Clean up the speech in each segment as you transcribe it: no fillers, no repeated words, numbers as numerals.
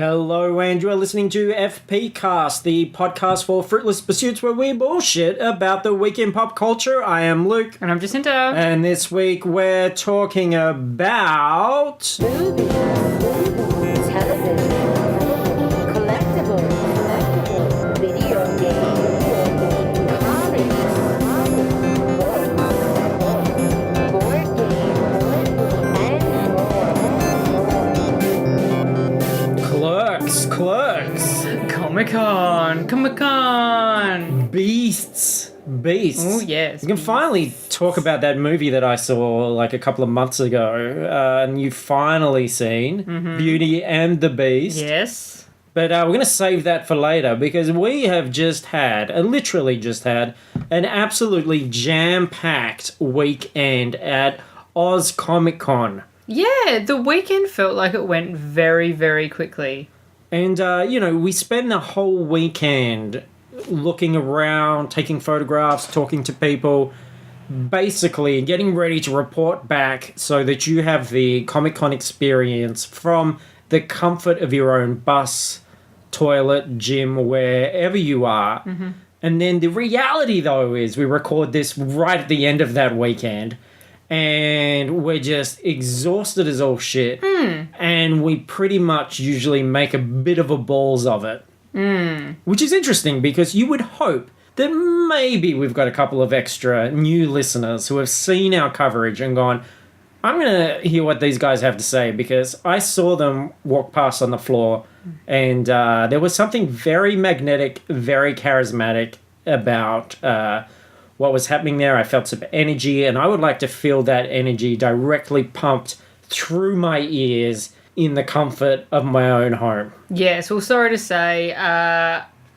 Hello, and you are listening to FPcast, the podcast for Fruitless pursuits where we bullshit about the week in pop culture. I am Luke. And I'm Jacinta. And this week we're talking about... Movies, television, collectibles, video games, comics, books, board games, and more. Clerks. Comic-Con. Beasts. Oh, yes. We can finally talk about that movie that I saw like a couple of months ago, and you've finally seen Beauty and the Beast. Yes. But we're going to save that for later because we have literally just had, an absolutely jam-packed weekend at Oz Comic Con. Yeah, the weekend felt like it went very, very quickly. And, we spend the whole weekend looking around, taking photographs, talking to people, basically getting ready to report back so that you have the Comic-Con experience from the comfort of your own bus, toilet, gym, wherever you are. Mm-hmm. And then the reality, though, is we record this right at the end of that weekend, and we're just exhausted as all shit, and we pretty much usually make a bit of a balls of it. Which is interesting because you would hope that maybe we've got a couple of extra new listeners who have seen our coverage and gone, I'm going to hear what these guys have to say, because I saw them walk past on the floor and there was something very magnetic, very charismatic about what was happening there. I felt some energy, and I would like to feel that energy directly pumped through my ears in the comfort of my own home. Yes, well, sorry to say,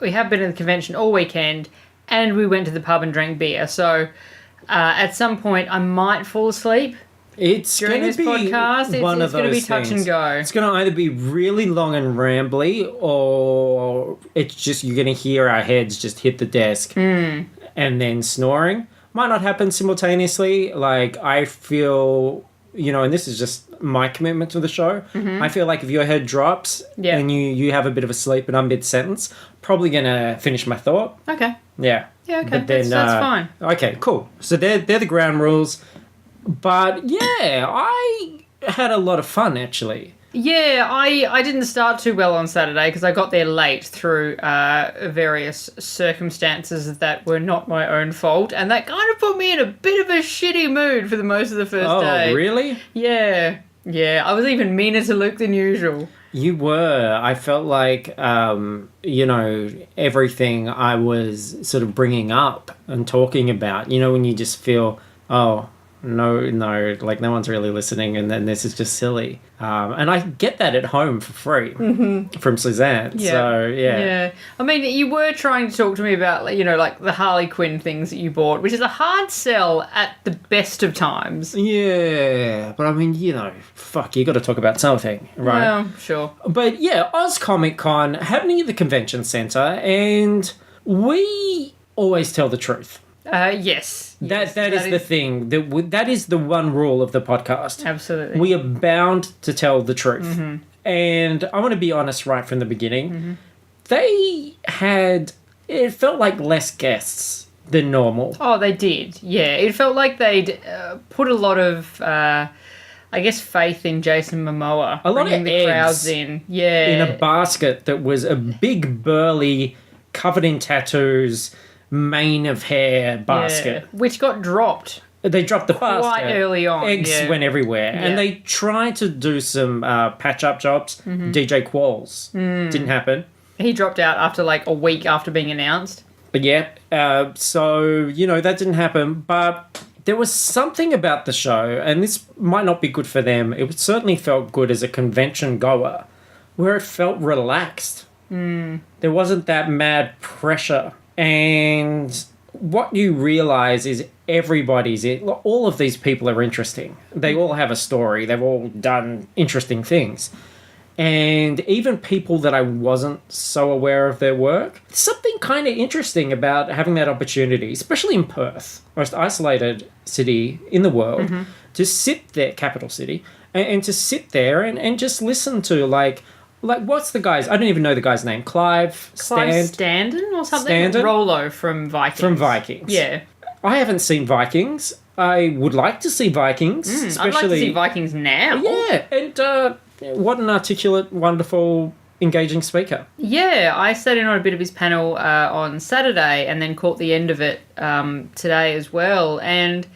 we have been at the convention all weekend, and we went to the pub and drank beer, so at some point I might fall asleep. It's during this podcast, it's going to be touch and go. It's going to either be really long and rambly, or it's just you're going to hear our heads just hit the desk and then snoring. Might not happen simultaneously. Like, I feel, and this is just my commitment to the show. Mm-hmm. I feel like if your head drops and you have a bit of a sleep and I'm mid-sentence, probably going to finish my thought. Okay. Yeah. Yeah, okay. But then, that's fine. Okay, cool. So they're the ground rules. But, yeah, I had a lot of fun, actually. Yeah, I didn't start too well on Saturday because I got there late through various circumstances that were not my own fault, and that kind of put me in a bit of a shitty mood for the most of the first day. Oh, really? Yeah. I was even meaner to Luke than usual. You were. I felt like, everything I was sort of bringing up and talking about, when you just feel, oh, no, like no one's really listening, and then this is just silly. And I get that at home for free from Suzanne. Yeah. So, yeah. Yeah. I mean, you were trying to talk to me about, like the Harley Quinn things that you bought, which is a hard sell at the best of times. Yeah. But I mean, fuck, you got to talk about something, right? Well, sure. But yeah, Oz Comic Con happening at the convention centre, and we always tell the truth. Yes. That is the thing. That is the one rule of the podcast. Absolutely. We are bound to tell the truth. Mm-hmm. And I want to be honest right from the beginning. Mm-hmm. It felt like less guests than normal. Oh, they did. Yeah. It felt like they'd put a lot of, faith in Jason Momoa. A lot of the eggs crowds in. Yeah. In a basket that was a big, burly, covered in tattoos, mane of hair basket. Yeah, which got dropped. They dropped the basket. Quite early on. Eggs went everywhere. Yeah. And they tried to do some patch-up jobs. Mm-hmm. DJ Qualls. Didn't happen. He dropped out after like a week after being announced. But yeah, so, that didn't happen. But there was something about the show, and this might not be good for them. It certainly felt good as a convention goer, where it felt relaxed. There wasn't that mad pressure. And what you realise is all of these people are interesting. They all have a story. They've all done interesting things. And even people that I wasn't so aware of their work, something kind of interesting about having that opportunity, especially in Perth, most isolated city in the world, to sit there, capital city, and to sit there and just listen to, like, Like, what's the guy's? I don't even know the guy's name. Clive Standen or something? Standen? Rollo from Vikings. From Vikings. Yeah. I haven't seen Vikings. I would like to see Vikings. Especially... I'd like to see Vikings now. Yeah, and what an articulate, wonderful, engaging speaker. Yeah, I sat in on a bit of his panel on Saturday and then caught the end of it today as well. And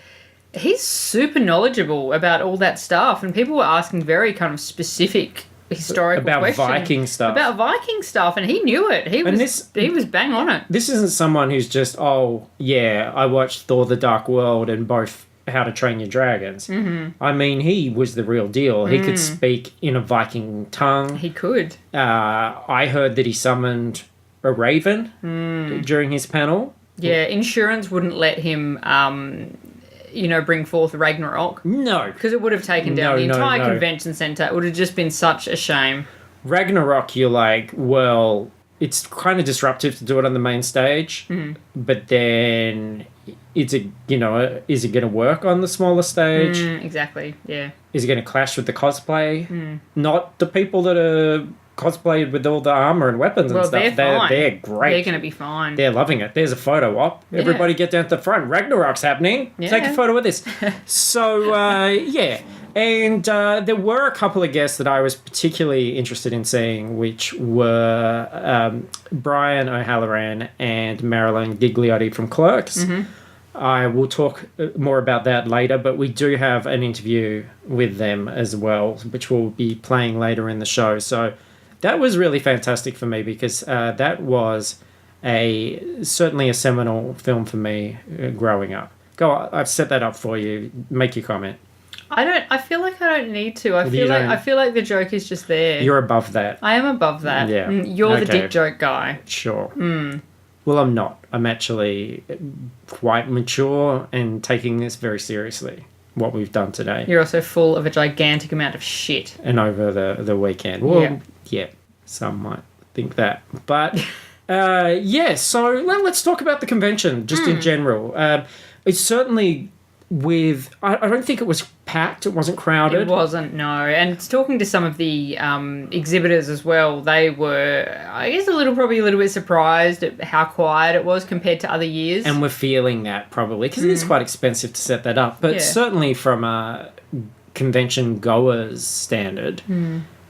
he's super knowledgeable about all that stuff. And people were asking very kind of specific historical about questions. Viking stuff. About Viking stuff, and he knew it. He was bang on it. This isn't someone who's just, oh, yeah, I watched Thor the Dark World and both How to Train Your Dragons. Mm-hmm. I mean, he was the real deal. He could speak in a Viking tongue. He could. I heard that he summoned a raven during his panel. Yeah, insurance wouldn't let him... bring forth Ragnarok. No. Because it would have taken down the entire convention centre. It would have just been such a shame. Ragnarok, you're like, well, it's kind of disruptive to do it on the main stage, but then is it going to work on the smaller stage? Exactly, yeah. Is it going to clash with the cosplay? Not the people that are cosplayed with all the armor and weapons and stuff. They're fine. They're great. They're going to be fine. They're loving it. There's a photo op. Yeah. Everybody get down to the front. Ragnarok's happening. Yeah. Take a photo with this. So, yeah. And there were a couple of guests that I was particularly interested in seeing, which were Brian O'Halloran and Marilyn Ghigliotti from Clerks. I will talk more about that later, but we do have an interview with them as well, which we'll be playing later in the show. So that was really fantastic for me because that was certainly a seminal film for me growing up. Go on, I've set that up for you. Make your comment. I feel like I don't need to. I feel like the joke is just there. You're above that. I am above that. Yeah. You're the dick joke guy. Sure. Well, I'm not. I'm actually quite mature and taking this very seriously, what we've done today. You're also full of a gigantic amount of shit. And over the weekend. Well, yeah, some might think that. But, yeah, so let's talk about the convention, just in general. It's certainly I don't think it was packed. It wasn't crowded. It wasn't, no. And talking to some of the exhibitors as well, they were, I guess, probably a little bit surprised at how quiet it was compared to other years. And we're feeling that probably because it is quite expensive to set that up. But certainly from a convention goer's standard,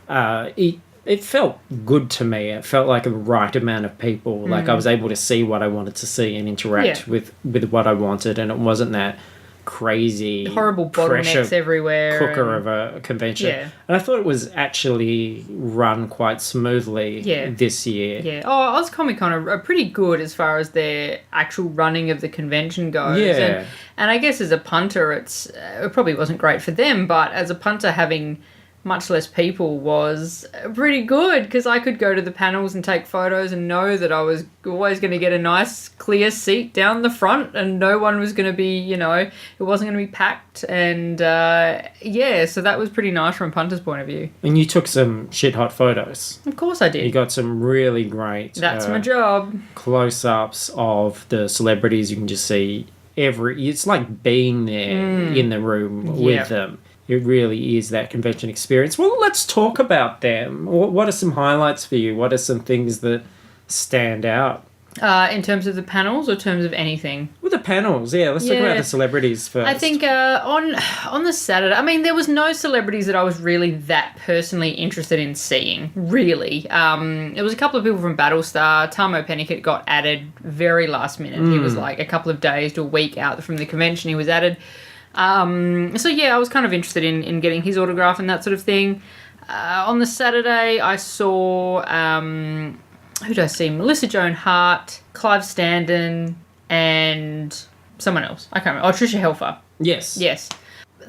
it felt good to me. It felt like the right amount of people. Like I was able to see what I wanted to see and interact with what I wanted, and it wasn't that crazy horrible bottlenecks everywhere cooker of a convention. And I thought it was actually run quite smoothly this year. Oz Comic Con are pretty good as far as their actual running of the convention goes. And I guess as a punter it probably wasn't great for them, but as a punter having much less people was pretty good because I could go to the panels and take photos and know that I was always going to get a nice clear seat down the front and no one was going to be, it wasn't going to be packed. And so that was pretty nice from a punter's point of view. And you took some shit hot photos. Of course I did. You got some really great That's my job. Close-ups of the celebrities. You can just see it's like being there in the room with them. It really is that convention experience. Well, let's talk about them. What are some highlights for you? What are some things that stand out? In terms of the panels or in terms of anything? Well, the panels, let's talk about the celebrities first. I think on the Saturday, there was no celebrities that I was really that personally interested in seeing, really. There was a couple of people from Battlestar. Tamo Pennicott got added very last minute. He was like a couple of days to a week out from the convention he was added. I was kind of interested in getting his autograph and that sort of thing. On the Saturday, I saw, who did I see? Melissa Joan Hart, Clive Standen, and someone else. I can't remember. Oh, Tricia Helfer. Yes.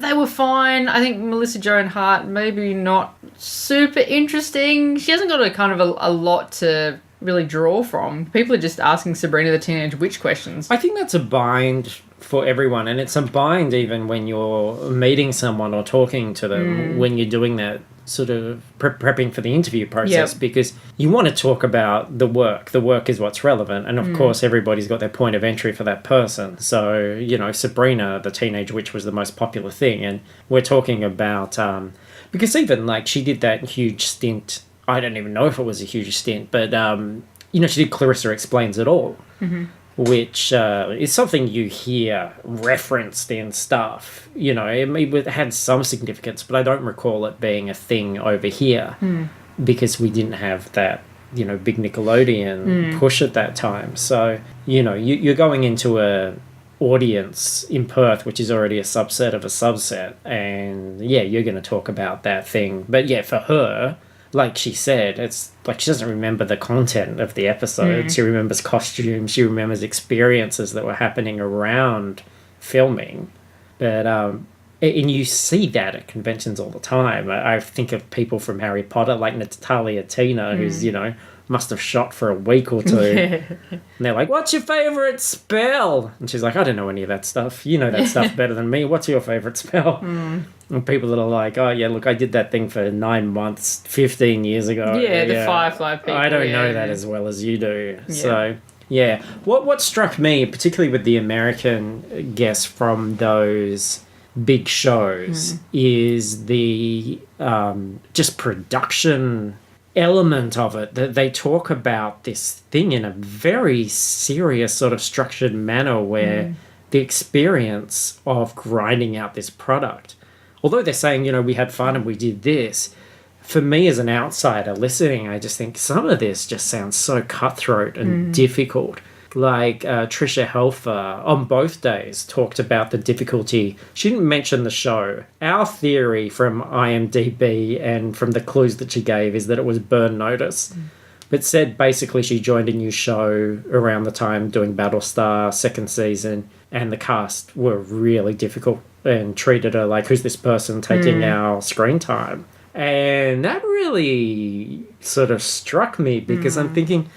They were fine. I think Melissa Joan Hart, maybe not super interesting. She hasn't got a lot to really draw from. People are just asking Sabrina the Teenage Witch questions. I think that's a bind for everyone, and it's a bind even when you're meeting someone or talking to them when you're doing that sort of prepping for the interview process because you want to talk about the work. The work is what's relevant, and of course everybody's got their point of entry for that person. So, Sabrina the Teenage Witch was the most popular thing, and we're talking about because even like she did that huge stint I don't even know if it was a huge stint, but she did Clarissa Explains It All, which is something you hear referenced in stuff. It had some significance, but I don't recall it being a thing over here because we didn't have that, big Nickelodeon push at that time. So, you're going into a audience in Perth, which is already a subset of a subset, and you're going to talk about that thing. But for her, like she said, it's like she doesn't remember the content of the episode. She remembers costumes, she remembers experiences that were happening around filming. But and you see that at conventions all the time. I think of people from Harry Potter, like Natalia Tina, who's must have shot for a week or two. And they're like, what's your favourite spell? And she's like, I don't know any of that stuff. You know that stuff better than me. What's your favourite spell? And people that are like, oh, yeah, look, I did that thing for 9 months, 15 years ago. Yeah, the Firefly people. I don't know that as well as you do. Yeah. So, yeah. What struck me, particularly with the American guests from those big shows, is the just production element of it, that they talk about this thing in a very serious sort of structured manner where the experience of grinding out this product, although they're saying, we had fun and we did this, for me as an outsider listening, I just think some of this just sounds so cutthroat and difficult. Like Trisha Helfer on both days talked about the difficulty. She didn't mention the show. Our theory from IMDb and from the clues that she gave is that it was burn notice. But said basically she joined a new show around the time doing Battlestar second season, and the cast were really difficult and treated her like, who's this person taking our screen time? And that really sort of struck me because I'm thinking,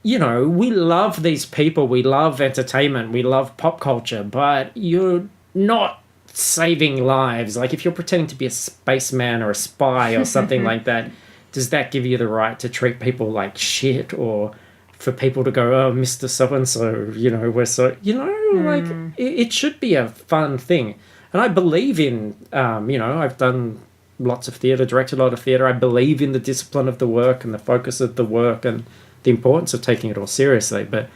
we love these people, we love entertainment, we love pop culture, but you're not saving lives. Like, if you're pretending to be a spaceman or a spy or something like that, does that give you the right to treat people like shit, or for people to go, oh, Mr. So-and-so, we're so, like, it should be a fun thing. And I believe in, I've done lots of theatre, directed a lot of theatre. I believe in the discipline of the work and the focus of the work and the importance of taking it all seriously. But,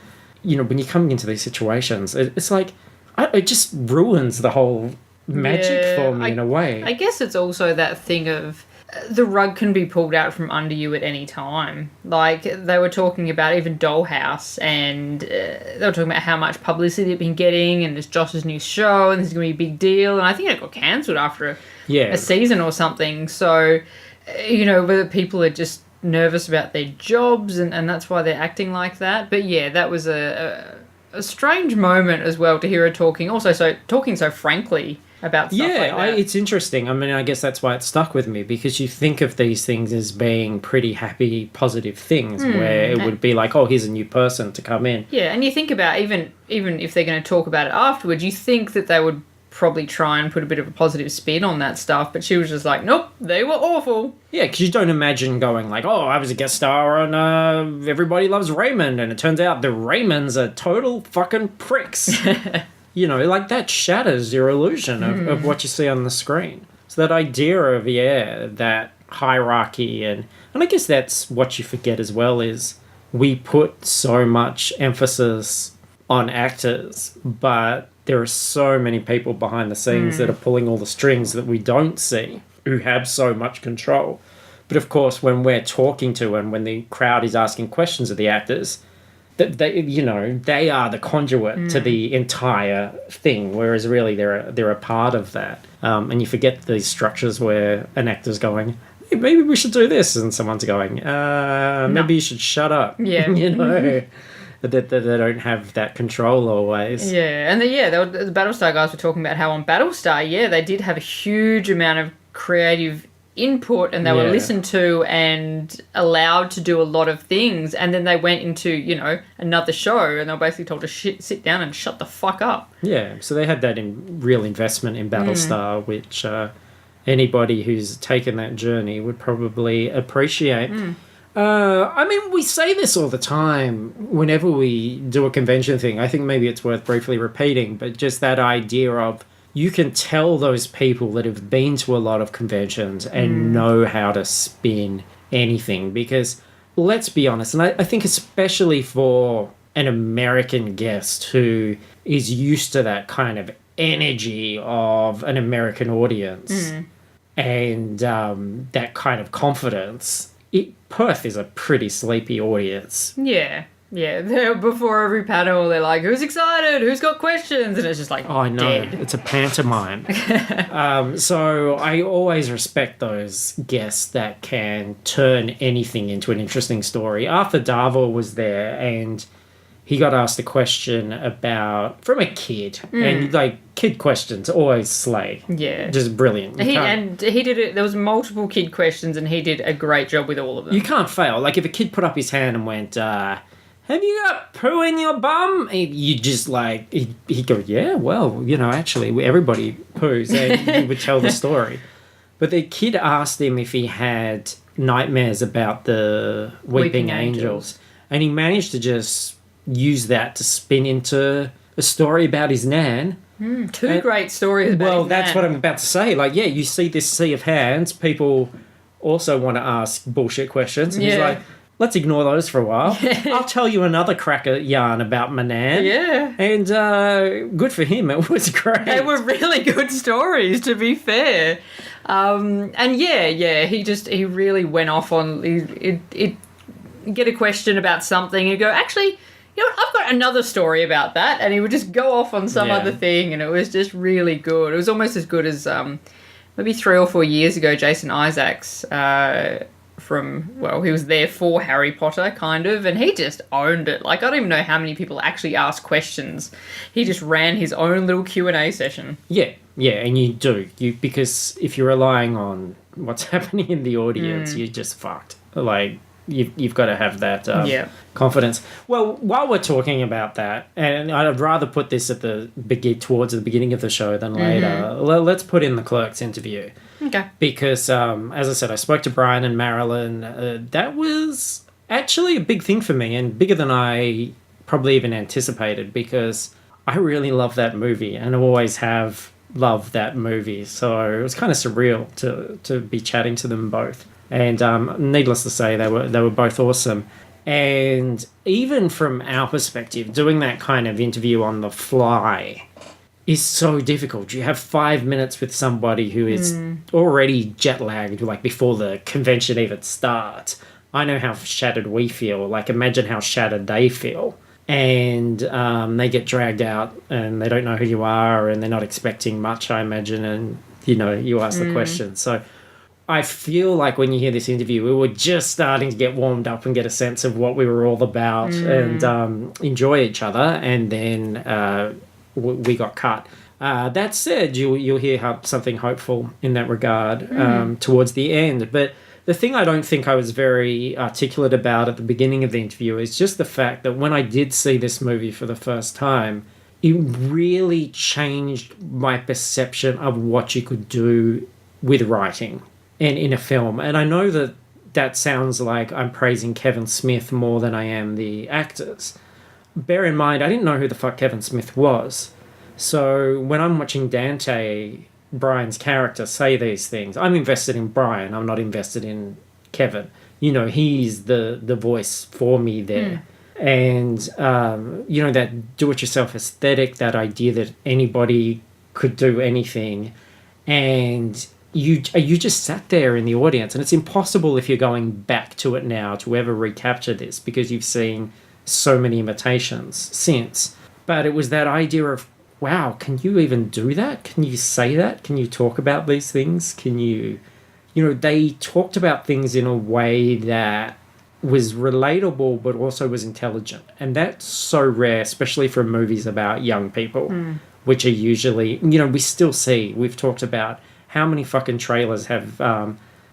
when you're coming into these situations, it's like, it just ruins the whole magic for me in a way. I guess it's also that thing of the rug can be pulled out from under you at any time. Like, they were talking about even Dollhouse, and they were talking about how much publicity they've been getting, and it's Josh's new show, and this is going to be a big deal. And I think it got cancelled after a season or something. So, whether people are just nervous about their jobs and that's why they're acting like that. But yeah, that was a strange moment as well to hear her talking so frankly about stuff like that. It's interesting. I mean, I guess that's why it stuck with me, because you think of these things as being pretty happy, positive things where it would be like, oh, here's a new person to come in. Yeah, and you think about even if they're going to talk about it afterwards, you think that they would probably try and put a bit of a positive spin on that stuff, but she was just like, nope, they were awful. Yeah, because you don't imagine going like, oh, I was a guest star on Everybody Loves Raymond, and it turns out the Raymonds are total fucking pricks. Like, that shatters your illusion of what you see on the screen. So that idea of, that hierarchy, and I guess that's what you forget as well, is we put so much emphasis on actors, but there are so many people behind the scenes that are pulling all the strings that we don't see, who have so much control. But of course, when we're talking to and when the crowd is asking questions of the actors, that they are the conduit to the entire thing, whereas really they're a part of that. And you forget these structures where an actor's going, hey, maybe we should do this, and someone's going, maybe you should shut up. Yeah. That they don't have that control always. Yeah, and the Battlestar guys were talking about how on Battlestar, they did have a huge amount of creative input, and they were listened to and allowed to do a lot of things, and then they went into, another show, and they were basically told to sit down and shut the fuck up. Yeah, so they had that real investment in Battlestar, which anybody who's taken that journey would probably appreciate. I mean, we say this all the time whenever we do a convention thing. I think maybe it's worth briefly repeating, but just that idea of, you can tell those people that have been to a lot of conventions and know how to spin anything, because let's be honest, and I think especially for an American guest who is used to that kind of energy of an American audience and that kind of confidence, Perth is a pretty sleepy audience. Yeah. Yeah, before every panel, they're like, who's excited? Who's got questions? And it's just like, I know. dead. It's a pantomime. So I always respect those guests that can turn anything into an interesting story. Arthur Darvill was there, and he got asked a question from a kid. And, like, kid questions always slay. Yeah. Just brilliant. He did it. There was multiple kid questions, and he did a great job with all of them. You can't fail. Like, if a kid put up his hand and went, have you got poo in your bum? You just like, he'd go, yeah, well, actually, everybody poos, and he would tell the story. But the kid asked him if he had nightmares about the Weeping Angels. And he managed to just use that to spin into a story about his nan. Two great stories about his that's nan. what I'm about to say. Like, yeah, you see this sea of hands, people also want to ask bullshit questions. And he's like, let's ignore those for a while. I'll tell you another cracker yarn about my nan. Yeah. And good for him. It was great. They were really good stories, to be fair. And he really went off on it. Get a question about something and go, actually, I've got another story about that. And he would just go off on some other thing, and it was just really good. It was almost as good as maybe 3 or 4 years ago, Jason Isaacs. He was there for Harry Potter, kind of, and he just owned it. Like, I don't even know how many people actually asked questions. He just ran his own little Q&A session. Yeah, and you do. Because if you're relying on what's happening in the audience, you're just fucked. Like, you've got to have that confidence. Well, while we're talking about that, and I'd rather put this towards the beginning of the show than later, let's put in the Clerks interview. Okay. Because, as I said, I spoke to Brian and Marilyn. That was actually a big thing for me, and bigger than I probably even anticipated, because I really love that movie, and I always have loved that movie. So it was kind of surreal to be chatting to them both. And needless to say, they were both awesome. And even from our perspective, doing that kind of interview on the fly is so difficult. You have 5 minutes with somebody who is already jet lagged, like before the convention even starts. I know how shattered we feel. Like, imagine how shattered they feel. And they get dragged out, and they don't know who you are, and they're not expecting much, I imagine. And, you ask the question. So I feel like when you hear this interview, we were just starting to get warmed up and get a sense of what we were all about and enjoy each other. And then we got cut. That said, you'll hear something hopeful in that regard towards the end. But the thing I don't think I was very articulate about at the beginning of the interview is just the fact that when I did see this movie for the first time, it really changed my perception of what you could do with writing and in a film. And I know that sounds like I'm praising Kevin Smith more than I am the actors. Bear in mind, I didn't know who the fuck Kevin Smith was. So when I'm watching Dante, Brian's character, say these things, I'm invested in Brian. I'm not invested in Kevin. He's the voice for me there. And, that do-it-yourself aesthetic, that idea that anybody could do anything. And you just sat there in the audience. And it's impossible if you're going back to it now to ever recapture this, because you've seen so many imitations since. But it was that idea of, wow, can you even do that? Can you say that? Can you talk about these things? Can you... they talked about things in a way that was relatable but also was intelligent. And that's so rare, especially for movies about young people, which are usually... we still see... We've talked about how many fucking trailers have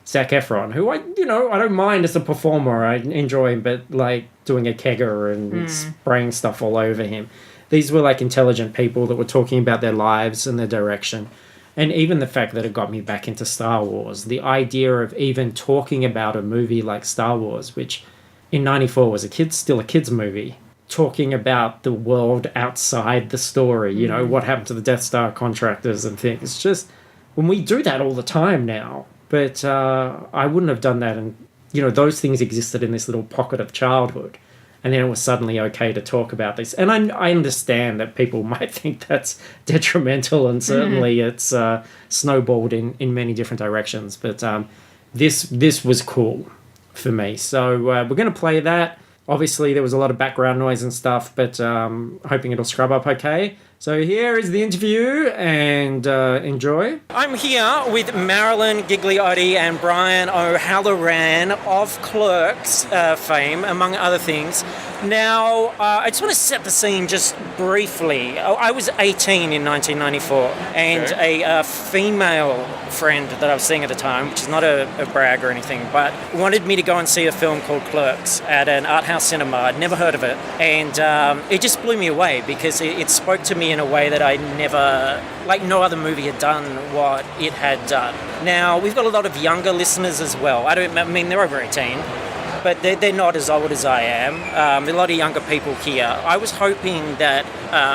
Zac Efron, who I don't mind as a performer. I enjoy him, but, like, doing a kegger and spraying stuff all over him. These were, like, intelligent people that were talking about their lives and their direction. And even the fact that it got me back into Star Wars, the idea of even talking about a movie like Star Wars, which in 94 was still a kid's movie, talking about the world outside the story, what happened to the Death Star contractors and things. It's just, when we do that all the time now, but I wouldn't have done that those things existed in this little pocket of childhood. And then it was suddenly okay to talk about this. And I understand that people might think that's detrimental, and certainly it's snowballed in many different directions. But this was cool for me. So we're going to play that. Obviously, there was a lot of background noise and stuff, but hoping it'll scrub up okay. So here is the interview, and enjoy. I'm here with Marilyn, Ghigliotti, and Brian O'Halloran of Clerks fame, among other things. Now, I just want to set the scene just briefly. I was 18 in 1994, and a female friend that I was seeing at the time, which is not a brag or anything, but wanted me to go and see a film called Clerks at an art house cinema. I'd never heard of it, and it just blew me away because it spoke to me in a way that I never, like no other movie had done what it had done. Now, we've got a lot of younger listeners as well. I mean, they're over 18, but they're not as old as I am. A lot of younger people here. I was hoping that,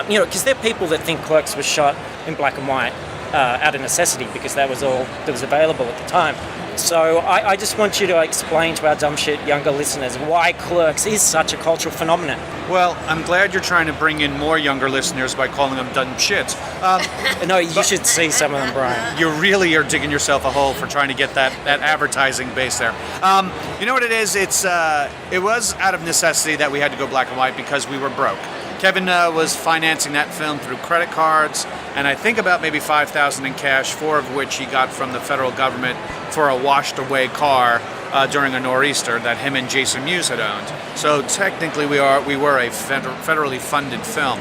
because there are people that think Clerks was shot in black and white out of necessity because that was all that was available at the time. So I just want you to explain to our dumb shit younger listeners why Clerks is such a cultural phenomenon. Well, I'm glad you're trying to bring in more younger listeners by calling them dumb shits. No, you should see some of them, Brian. You really are digging yourself a hole for trying to get that advertising base there. You know what it is? It was out of necessity that we had to go black and white because we were broke. Kevin was financing that film through credit cards, and I think about maybe $5,000 in cash, $4,000 of which he got from the federal government for a washed-away car during a nor'easter that him and Jason Mewes had owned. So technically, we were a federally funded film.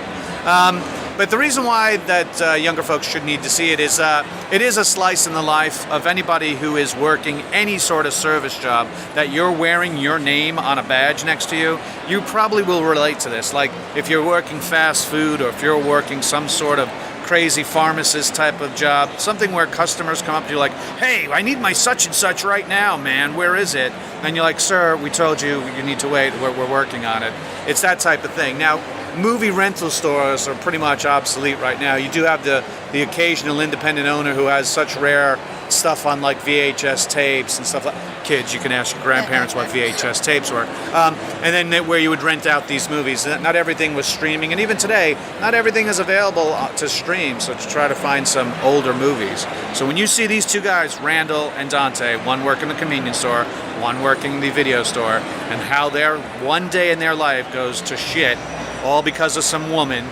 But the reason why that younger folks should need to see it is a slice in the life of anybody who is working any sort of service job that you're wearing your name on a badge next to you. You probably will relate to this. Like if you're working fast food or if you're working some sort of crazy pharmacist type of job, something where customers come up to you like, hey, I need my such and such right now, man, where is it? And you're like, sir, we told you need to wait, we're working on it. It's that type of thing. Now, movie rental stores are pretty much obsolete right now. You do have the occasional independent owner who has such rare stuff on like VHS tapes and stuff like kids, you can ask your grandparents what VHS tapes were. And then where you would rent out these movies. Not everything was streaming, and even today, not everything is available to stream, so to try to find some older movies. So when you see these two guys, Randall and Dante, one working the convenience store, one working the video store, and how their one day in their life goes to shit, all because of some woman,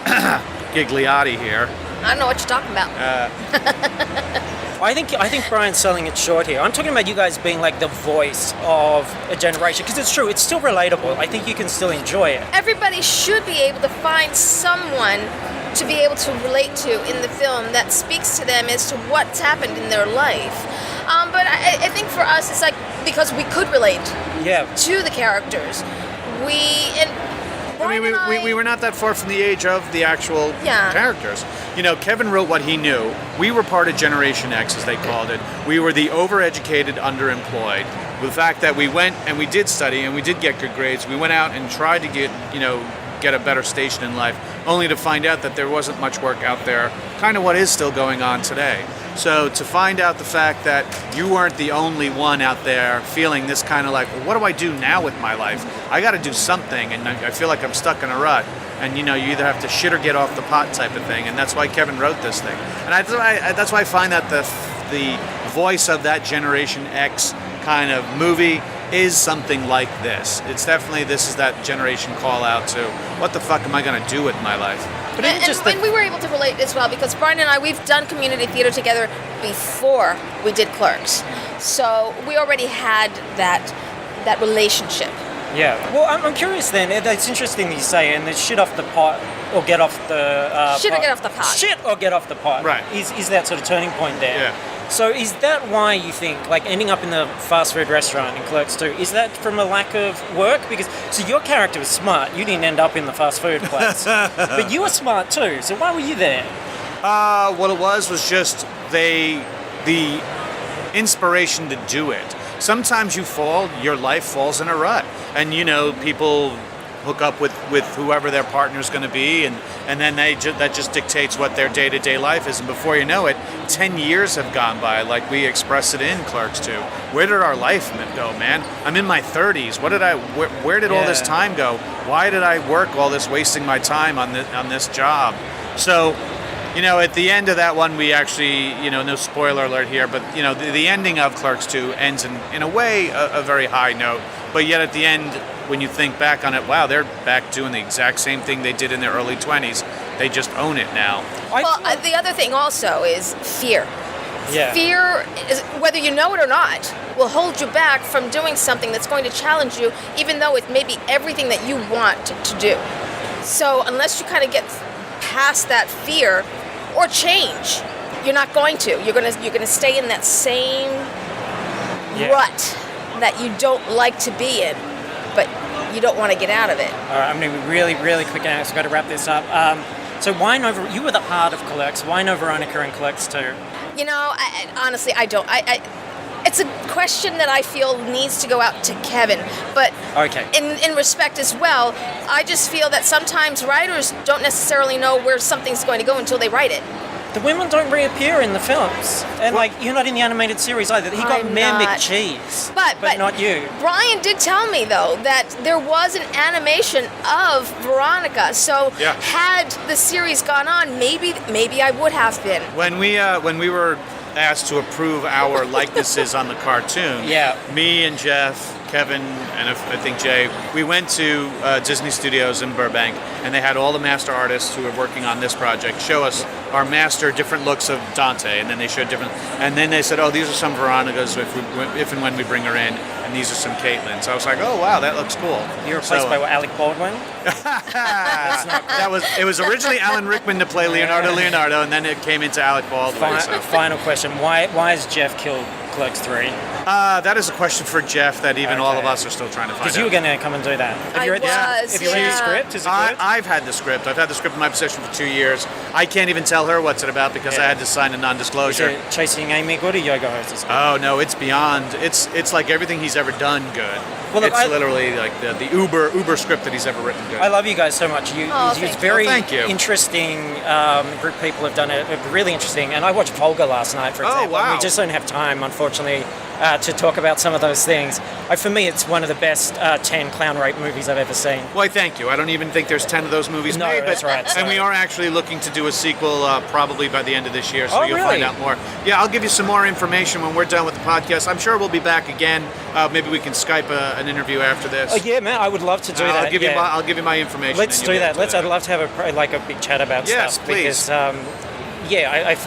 Ghigliotti here. I don't know what you're talking about. I think Brian's selling it short here. I'm talking about you guys being like the voice of a generation, because it's true, it's still relatable. I think you can still enjoy it. Everybody should be able to find someone to be able to relate to in the film that speaks to them as to what's happened in their life. But I think for us, it's like, because we could relate to the characters. We were not that far from the age of the actual characters. You know, Kevin wrote what he knew. We were part of Generation X, as they called it. We were the overeducated, underemployed. The fact that we went and we did study and we did get good grades, we went out and tried to get a better station in life, only to find out that there wasn't much work out there, kind of what is still going on today. So to find out the fact that you weren't the only one out there feeling this kind of like, well, what do I do now with my life? I got to do something, and I feel like I'm stuck in a rut. And you either have to shit or get off the pot type of thing, and that's why Kevin wrote this thing. And that's why I find that the voice of that Generation X kind of movie is something like this. It's definitely, this is that generation call out to, what the fuck am I going to do with my life? But and we were able to relate as well, because Brian and I, we've done community theater together before we did Clerks. So we already had that relationship. Yeah. Well, I'm curious then. It's interesting that you say, and the shit off the pot or get off the shit pot. Or get off the pot. Shit or get off the pot. Right. Is that sort of turning point there? Yeah. So is that why you think, like, ending up in the fast food restaurant in Clerks 2, is that from a lack of work? Because, so your character was smart. You didn't end up in the fast food place. But you were smart too. So why were you there? What it was just the inspiration to do it. Sometimes you fall, your life falls in a rut. And, people hook up with whoever their partner's going to be, and then that just dictates what their day-to-day life is. And before you know it, 10 years have gone by, like we express it in Clerks 2. Where did our life go, man? I'm in my 30s. Where did all this time go? Why did I work all this, wasting my time on this job? So, at the end of that one, we actually, no spoiler alert here, but, the ending of Clerks 2 ends in a way a very high note. But yet at the end, when you think back on it, wow, they're back doing the exact same thing they did in their early 20s. They just own it now. Well, the other thing also is fear. Yeah. Fear, is, whether you know it or not, will hold you back from doing something that's going to challenge you, even though it may be everything that you want to do. So unless you kind of get past that fear or change, you're not going to. You're gonna stay in that same rut that you don't like to be in, but you don't want to get out of it. All right, I'm going to be really, really quick now. I've got to wrap this up. So why no? You were the heart of Clerks. Why no Veronica in Clerks 2? Honestly, I don't. It's a question that I feel needs to go out to Kevin. But Okay. in respect as well, I just feel that sometimes writers don't necessarily know where something's going to go until they write it. The women don't reappear in the films. And, you're not in the animated series either. He got I'm Mayor not. McCheese. But not you. Brian did tell me, though, that there was an animation of Veronica. So had the series gone on, maybe I would have been. When we were asked to approve our likenesses on the cartoon, me and Jeff, Kevin, and I think Jay, we went to Disney Studios in Burbank, and they had all the master artists who were working on this project show us our master different looks of Dante, and then they showed different, and then they said, oh, these are some Veronicas if and when we bring her in, and these are some Caitlin. So I was like, oh wow, that looks cool. You're replaced by Alec Baldwin? It was originally Alan Rickman to play Leonardo, and then it came into Alec Baldwin. Final question. Why has Jeff killed Clerks 3? That is a question for Jeff that even all of us are still trying to find out. Because you were going to come and do that. Have you read the script? Is it good? I've had the script. I've had the script in my possession for 2 years. I can't even tell her what's it about because I had to sign a non-disclosure. Is it Chasing Amy good or Yoga Hostess good? Oh no, it's beyond. It's like everything he's ever done good. Well, look, it's literally like the Uber script that he's ever written good. I love you guys so much. It's very thank you. interesting group of people have done it. Really interesting. And I watched Volga last night, for example. Wow. We just don't have time, unfortunately, to talk about some of those things. For me, it's one of the best 10 clown rape movies I've ever seen. Well, thank you. I don't even think there's 10 of those movies made. That's right. And we are actually looking to do a sequel probably by the end of this year, so you'll really? find out more. Yeah, I'll give you some more information when we're done with the podcast. I'm sure we'll be back again. Maybe we can Skype an interview after this. Oh yeah, man! I would love to do that. I'll give you my information. Let's do that. I'd love to have a big chat about Yes, stuff. please. Because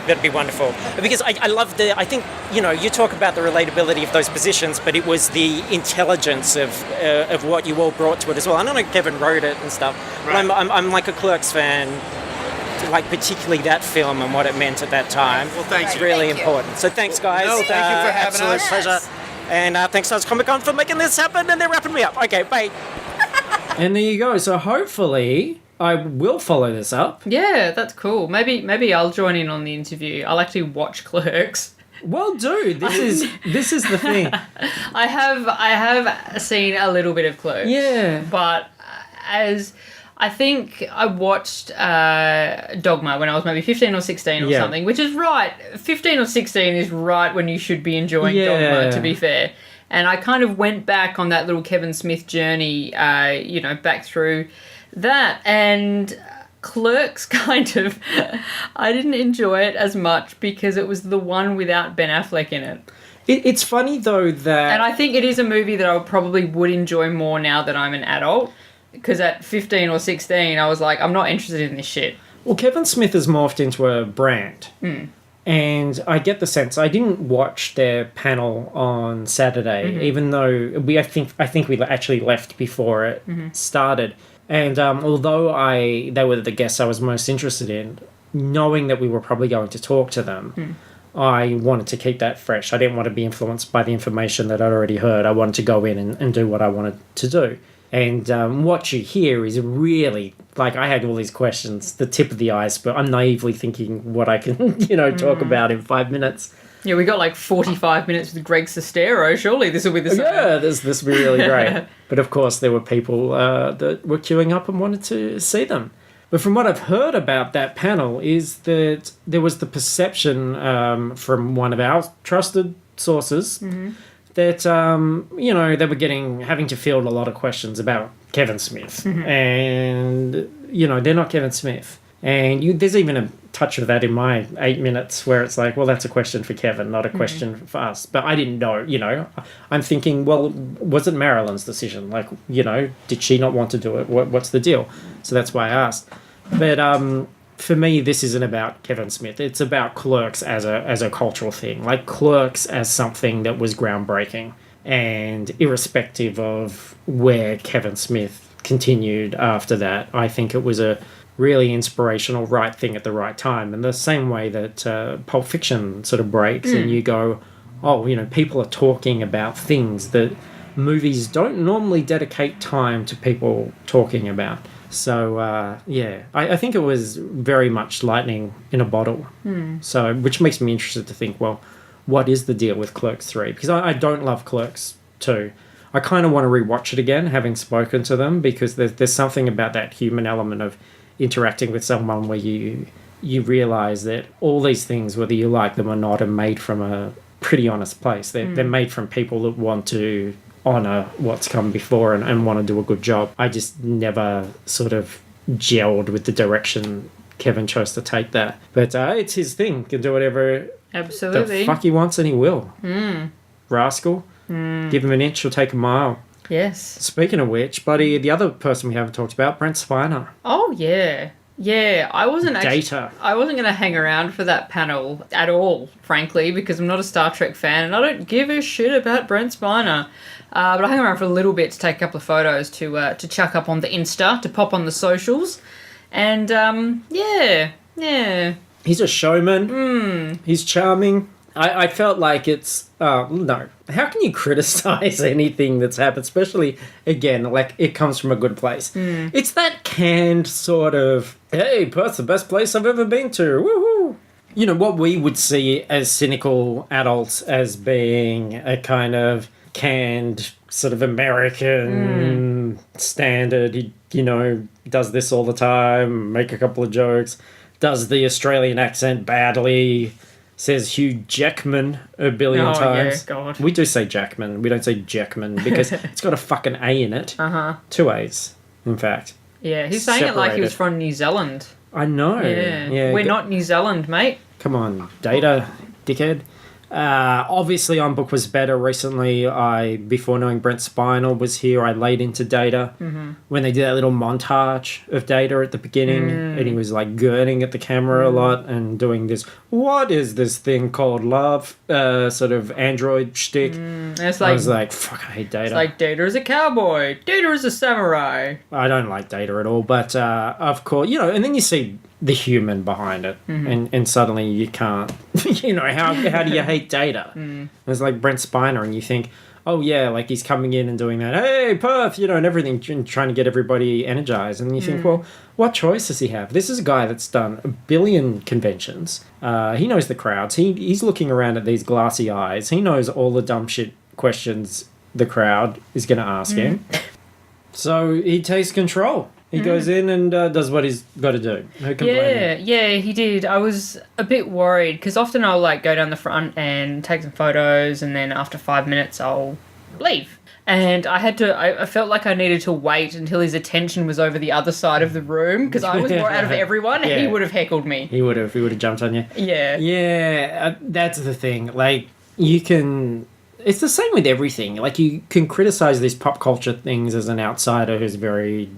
that'd be wonderful. Because I love I think you talk about the relatability of those positions, but it was the intelligence of what you all brought to it as well. I don't know Kevin wrote it and stuff, Right. but I'm like a Clerks fan. Like particularly that film and what it meant at that time. Well, thank It's you. really Thank you. important. So thanks, guys. No, thank you for having absolute us. pleasure. And thanks to us Comic Con for making this happen, and they're wrapping me up. Okay, bye. And there you go. So hopefully I will follow this up. Yeah, that's cool. Maybe I'll join in on the interview. I'll actually watch Clerks. Well, dude, this is the thing. I have seen a little bit of Clerks. Yeah. But as I think I watched Dogma when I was maybe 15 or 16 or something, which is right. 15 or 16 is right when you should be enjoying Dogma, to be fair. And I kind of went back on that little Kevin Smith journey, back through that. And Clerks kind of, I didn't enjoy it as much because it was the one without Ben Affleck in it. It's funny, though, that... And I think it is a movie that I probably would enjoy more now that I'm an adult. Because at 15 or 16, I was like, I'm not interested in this shit. Well, Kevin Smith has morphed into a brand. And I get the sense... I didn't watch their panel on Saturday, even though I think we actually left before it started. And although they were the guests I was most interested in, knowing that we were probably going to talk to them, I wanted to keep that fresh. I didn't want to be influenced by the information that I'd already heard. I wanted to go in and do what I wanted to do. And what you hear is really, like, I had all these questions, the tip of the iceberg. I'm naively thinking what I can, talk about in 5 minutes. Yeah, we got like 45 minutes with Greg Sestero. Surely this will be the same. Yeah, this will be really great. But of course, there were people that were queuing up and wanted to see them. But from what I've heard about that panel is that there was the perception from one of our trusted sources that, they were having to field a lot of questions about Kevin Smith. And, they're not Kevin Smith. And there's even a touch of that in my 8 minutes where it's like, well, that's a question for Kevin, not a question for us. But I didn't know, I'm thinking, well, was it Marilyn's decision? Like, did she not want to do it? What's the deal? So that's why I asked. But for me, this isn't about Kevin Smith. It's about Clerks as a cultural thing. Like Clerks as something that was groundbreaking. And irrespective of where Kevin Smith continued after that, I think it was a really inspirational right thing at the right time. And the same way that Pulp Fiction sort of breaks and you go, people are talking about things that movies don't normally dedicate time to people talking about. So, I think it was very much lightning in a bottle. So, which makes me interested to think, well, what is the deal with Clerks 3? Because I don't love Clerks 2. I kind of want to rewatch it again, having spoken to them, because there's something about that human element of interacting with someone where you realise that all these things, whether you like them or not, are made from a pretty honest place. They're made from people that want to honour what's come before and want to do a good job. I just never sort of gelled with the direction Kevin chose to take that. But it's his thing. He can do whatever Absolutely. the fuck he wants and he will. Rascal. Give him an inch, he'll take a mile. Yes. Speaking of which, buddy, the other person we haven't talked about, Brent Spiner. Oh, yeah. Yeah, I wasn't Data. I wasn't going to hang around for that panel at all, frankly, because I'm not a Star Trek fan and I don't give a shit about Brent Spiner. But I hung around for a little bit to take a couple of photos to chuck up on the Insta, to pop on the socials. And, yeah. He's a showman. He's charming. I felt like it's... no. How can you criticize anything that's happened? Especially, again, like, it comes from a good place. It's that canned sort of, hey, Perth's the best place I've ever been to. Woohoo! What we would see as cynical adults as being a kind of canned sort of American standard. He, does this all the time, make a couple of jokes, does the Australian accent badly... Says Hugh Jackman a billion times. Yeah, God. We do say Jackman. We don't say Jackman because it's got a fucking A in it. 2 A's, in fact. Yeah, he's saying it like he was from New Zealand. I know. Yeah. We're not New Zealand, mate. Come on, Data, dickhead. Obviously, On Book was better recently. Before knowing Brent Spiner was here, I laid into Data when they did that little montage of Data at the beginning, and he was like gurning at the camera a lot and doing this. What is this thing called love? Sort of android shtick. It's like, I was like, fuck, I hate Data. It's like Data is a cowboy. Data is a samurai. I don't like Data at all, but of course, and then you see the human behind it, and suddenly you can't, how do you hate Data? It's like Brent Spiner, and you think, oh yeah, like he's coming in and doing that, hey, Perth, and everything, trying to get everybody energized, and you think, well, what choice does he have? This is a guy that's done 1 billion conventions. He knows the crowds. He's looking around at these glassy eyes. He knows all the dumb shit questions the crowd is going to ask him. So he takes control. He goes in and does what he's got to do. Who can blame him? Yeah, he did. I was a bit worried because often I'll go down the front and take some photos, and then after 5 minutes I'll leave. And I felt like I needed to wait until his attention was over the other side of the room because I was more out of everyone. Yeah. He would have heckled me. He would have jumped on you. Yeah. Yeah, that's the thing. Like, you can... It's the same with everything. Like, you can criticize these pop culture things as an outsider who's very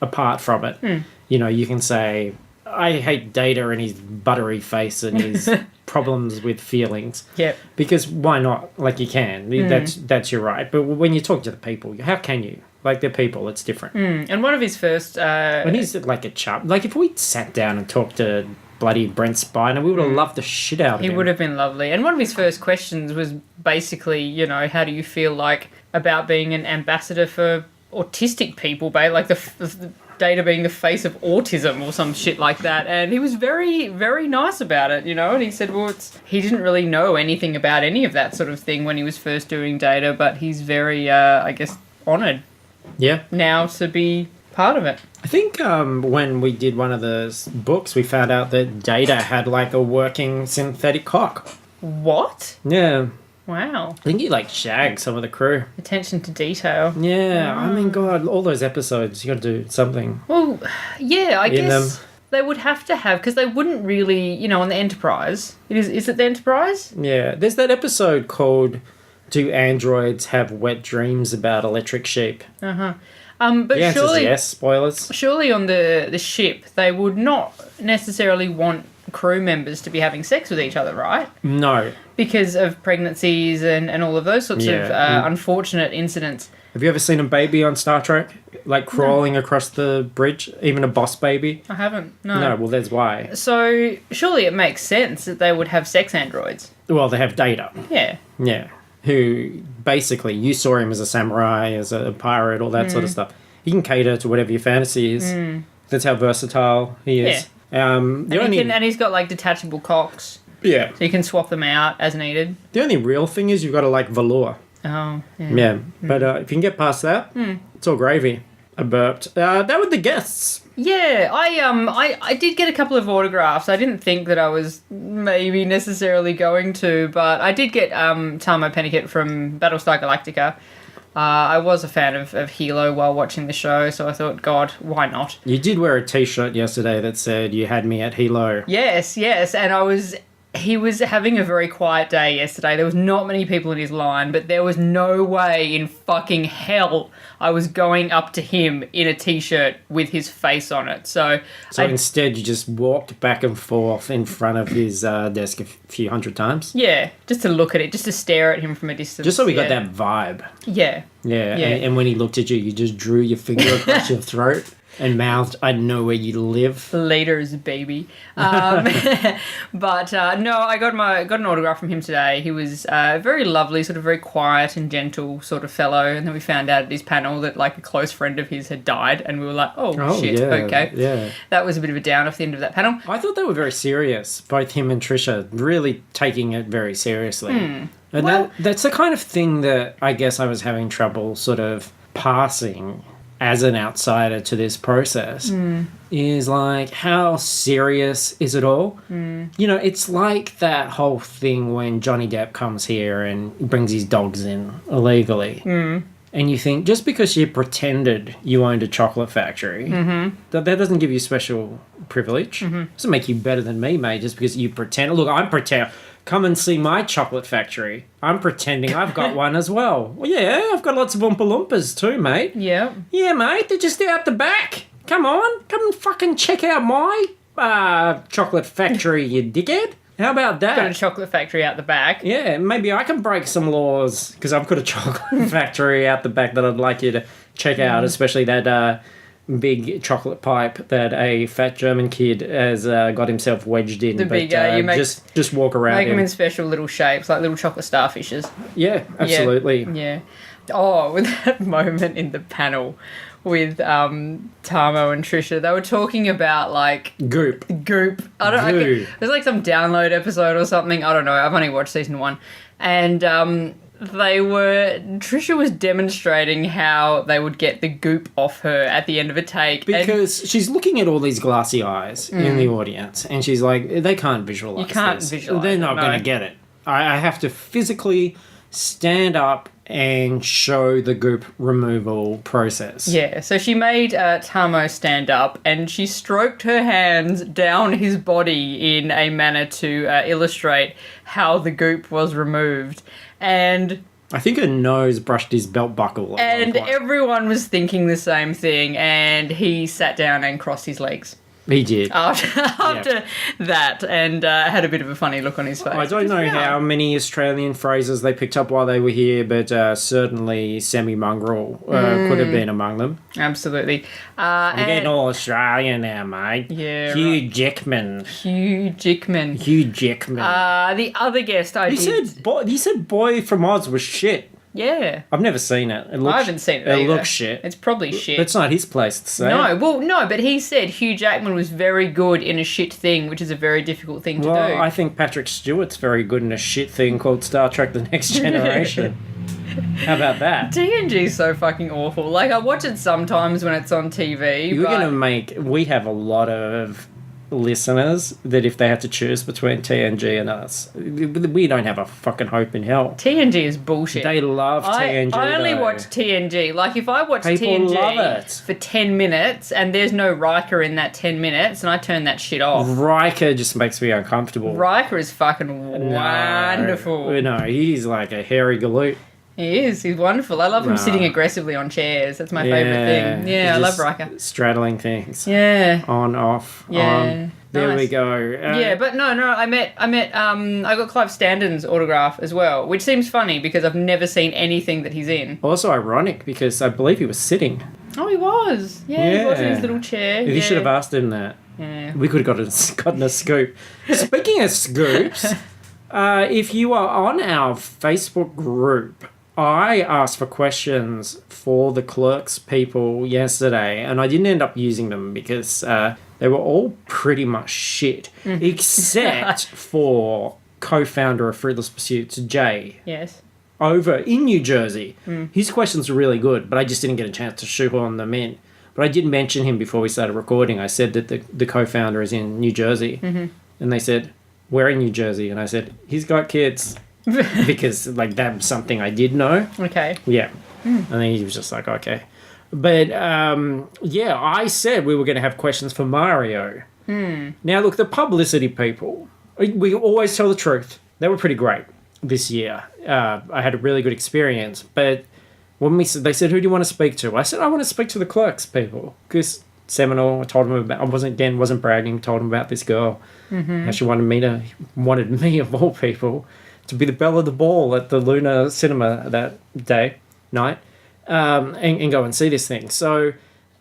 apart from it. You can say, I hate Data and his buttery face and his problems with feelings. Yep. Because why not? Like, you can. That's your right. But when you talk to the people, how can you? Like, they're people. It's different. And one of his first... And he's like a chap. Like, if we sat down and talked to bloody Brent Spiner, we would have loved the shit out of him. He would have been lovely. And one of his first questions was basically, how do you feel like about being an ambassador for autistic people, babe? Like the Data being the face of autism or some shit like that. And he was very, very nice about it, you know. And he said, well, he didn't really know anything about any of that sort of thing when he was first doing Data, but he's very, I guess, honoured Yeah. now to be part of it. I think when we did one of the books, we found out that Data had like a working synthetic cock. What? Yeah. Wow. I think he like shagged some of the crew. Attention to detail. Yeah. I mean, God, all those episodes, you got to do something. Well, yeah, I In guess them. they would have to have, because they wouldn't really, you know, on the Enterprise. Is it the Enterprise? Yeah. There's that episode called Do Androids Have Wet Dreams About Electric Sheep? But The answer's surely, yes. Spoilers. surely on the ship, they would not necessarily want crew members to be having sex with each other, right? No. Because of pregnancies and all of those sorts of Yeah. unfortunate incidents. Have you ever seen a baby on Star Trek? Like crawling across the bridge? Even a boss baby? I haven't. No. No, well, there's why. So surely it makes sense that they would have sex androids. Well, they have Data. Yeah. Yeah. Who basically, you saw him as a samurai, as a pirate, all that sort of stuff. He can cater to whatever your fantasy is. That's how versatile he is. And he's got like detachable cocks, yeah. so you can swap them out as needed. The only real thing is you've got to like velour. Oh, yeah. Yeah. But if you can get past that, it's all gravy. I burped. That were the guests. Yeah, I did get a couple of autographs. I didn't think that I was maybe necessarily going to, but I did get Tamo Pennicott from Battlestar Galactica. I was a fan of Hilo while watching the show, so I thought, God, why not? You did wear a t-shirt yesterday that said you had me at Hilo. Yes, and he was having a very quiet day yesterday. There was not many people in his line, but there was no way in fucking hell I was going up to him in a t-shirt with his face on it. So Instead you just walked back and forth in front of his desk a few hundred times. yeah, just to look at it, just to stare at him from a distance. Just so we got yeah. that vibe. Yeah. Yeah. Yeah. And when he looked at you, you just drew your finger across your throat and mouthed, I know where you live. Later's baby. But no, I got an autograph from him today. He was very lovely, sort of very quiet and gentle sort of fellow. And then we found out at his panel that like a close friend of his had died, and we were like, oh shit, yeah, okay. Yeah. That was a bit of a down off the end of that panel. I thought they were very serious, both him and Trisha, really taking it very seriously. And that's the kind of thing that I guess I was having trouble sort of passing as an outsider to this process. Is like, how serious is it all? You know, it's like that whole thing when Johnny Depp comes here and brings his dogs in illegally. And you think, just because you pretended you owned a chocolate factory, that doesn't give you special privilege. Doesn't make you better than me, mate, just because you pretend. Look, I'm pretend. Come and see my chocolate factory. I'm pretending I've got one as well. Well, yeah, I've got lots of Oompa Loompas too, mate. Yeah. Yeah, mate, they're just out the back. Come on, come and fucking check out my chocolate factory, you dickhead. How about that? Got a chocolate factory out the back. Yeah, maybe I can break some laws because I've got a chocolate factory out the back that I'd like you to check out, especially that big chocolate pipe that a fat German kid has got himself wedged in. The big, you make, just walk around make him. them in special little shapes, like little chocolate starfishes. Yeah, absolutely. Yeah. Oh, with that moment in the panel with Tamo and Trisha, they were talking about like Goop. I don't know. Goo. It was like some download episode or something. I don't know. I've only watched season 1, and Trisha was demonstrating how they would get the goop off her at the end of a take. Because she's looking at all these glassy eyes in the audience, and she's like, they can't visualize You can't this. visualize They're it, not no. going to get it. I have to physically stand up and show the goop removal process. Yeah, so she made Tamo stand up and she stroked her hands down his body in a manner to illustrate how the goop was removed. And I think her nose brushed his belt buckle. at one point. everyone was thinking the same thing, and he sat down and crossed his legs He did. after that, and had a bit of a funny look on his face. I don't know how many Australian phrases they picked up while they were here, but certainly semi-mongrel could have been among them. Absolutely. I'm And getting all Australian now, mate. Yeah, Hugh Jackman. Hugh Jackman. Hugh Jackman. The other guest I he did... said boy from Oz was shit. Yeah. I've never seen it. I haven't seen it It either. looks shit. It's probably shit. It's not his place to say. No, well, no, but he said Hugh Jackman was very good in a shit thing, which is a very difficult thing to Well, do. I think Patrick Stewart's very good in a shit thing called Star Trek: The Next Generation. How about that? TNG's so fucking awful. Like, I watch it sometimes when it's on TV. You're but... going to we have a lot of listeners that if they had to choose between TNG and us, we don't have a fucking hope in hell. TNG is bullshit. They love TNG. I only though. watch TNG. Like, if I watch People TNG love it. for 10 minutes and there's no Riker in that 10 minutes, and I turn that shit off. Riker just makes me uncomfortable. Riker is fucking wonderful. No, he's like a hairy galoot. He is. He's wonderful. I love him No. sitting aggressively on chairs. That's my favourite thing. Yeah, I love just Riker. straddling things. Yeah. On, off, Yeah. on. There Nice. we go. Yeah, but no, I got Clive Standon's autograph as well, which seems funny because I've never seen anything that he's in. Also ironic because I believe he was sitting. Oh, he was. Yeah, he was in Yeah. his little chair. You should have asked him that. Yeah. We could have gotten a scoop. Speaking of scoops, if you are on our Facebook group, I asked for questions for the Clerks people yesterday, and I didn't end up using them because they were all pretty much shit, except for co-founder of Fruitless Pursuits, Jay, Yes. over in New Jersey. His questions were really good, but I just didn't get a chance to shoehorn them in. But I did mention him before we started recording. I said that the co-founder is in New Jersey, and they said, "We're in New Jersey," and I said, "He's got kids." Because like that was something I did know. Okay. Yeah. And then he was just like, okay. But yeah, I said we were going to have questions for Mario. Now look, the publicity people, we always tell the truth. They were pretty great this year. I had a really good experience. But when they said, who do you want to speak to? I said, I want to speak to the Clerks people. Because Seminole, I told him about, I wasn't bragging, told him about this girl. How she wanted me of all people to be the belle of the ball at the Luna Cinema that night, and go and see this thing. So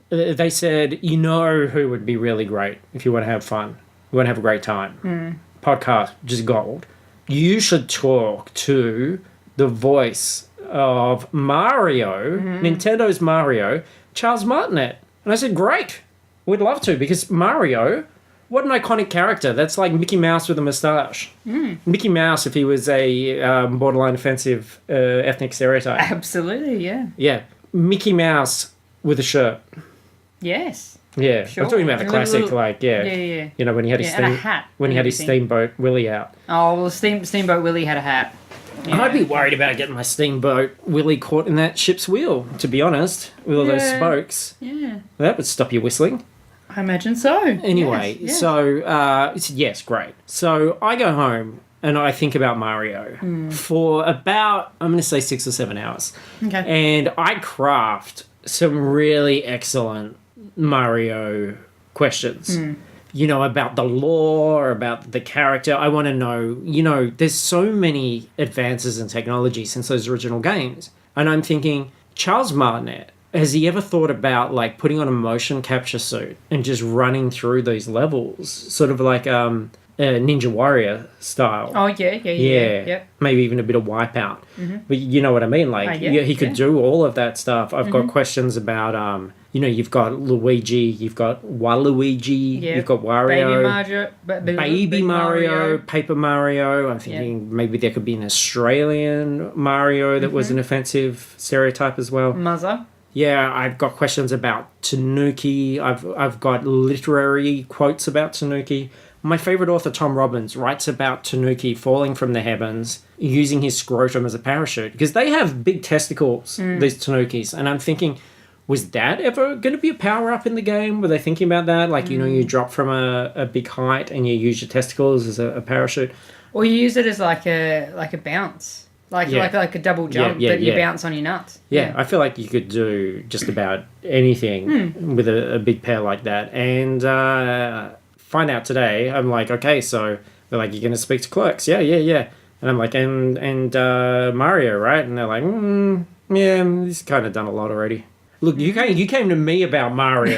they said, you know who would be really great if you want to have fun, you want to have a great time. Podcast, just gold. You should talk to the voice of Mario, Nintendo's Mario, Charles Martinet. And I said, great, we'd love to, because Mario... What an iconic character. That's like Mickey Mouse with a moustache. Mickey Mouse if he was a borderline offensive ethnic stereotype. Absolutely, yeah. Yeah. Mickey Mouse with a shirt. Yes. Yeah. Sure. I'm talking about the A classic, little- like, yeah. Yeah. You know, when he had his And a hat. when he had his Everything. Steamboat Willie out. Oh, well, Steamboat Willie had a hat. Yeah. I'd be worried about getting my Steamboat Willie caught in that ship's wheel, to be honest, with all those Yeah. spokes. Yeah. That would stop you whistling. I imagine so. Anyway, Yes. so yes, great. So I go home and I think about Mario for about, I'm going to say 6 or 7 hours. Okay. And I craft some really excellent Mario questions. You know, about the lore, about the character. I want to know, you know, there's so many advances in technology since those original games. And I'm thinking, Charles Martinet, has he ever thought about like putting on a motion capture suit and just running through these levels, sort of like Ninja Warrior style? Oh, yeah. Yep. Maybe even a bit of Wipeout. But you know what I mean? Like, yeah, he could do all of that stuff. I've got questions about, you know, you've got Luigi, you've got Waluigi, Yep. you've got Wario. Baby Mario, Paper Mario. I'm thinking maybe there could be an Australian Mario that was an offensive stereotype as well. Muzzer. Yeah, I've got questions about Tanuki. I've got literary quotes about Tanuki. My favourite author, Tom Robbins, writes about Tanuki falling from the heavens, using his scrotum as a parachute. Because they have big testicles, these Tanukis. And I'm thinking, was that ever going to be a power-up in the game? Were they thinking about that? Like, you know, you drop from a big height and you use your testicles as a parachute. Or you use it as like a bounce. Like a double jump, but you bounce on your nuts. Yeah, I feel like you could do just about anything with a big pair like that. And find out today, I'm like, okay, so they're like, you're going to speak to Clerks? Yeah. And I'm like, and Mario, right? And they're like, yeah, he's kind of done a lot. Already. Look, you came to me about Mario,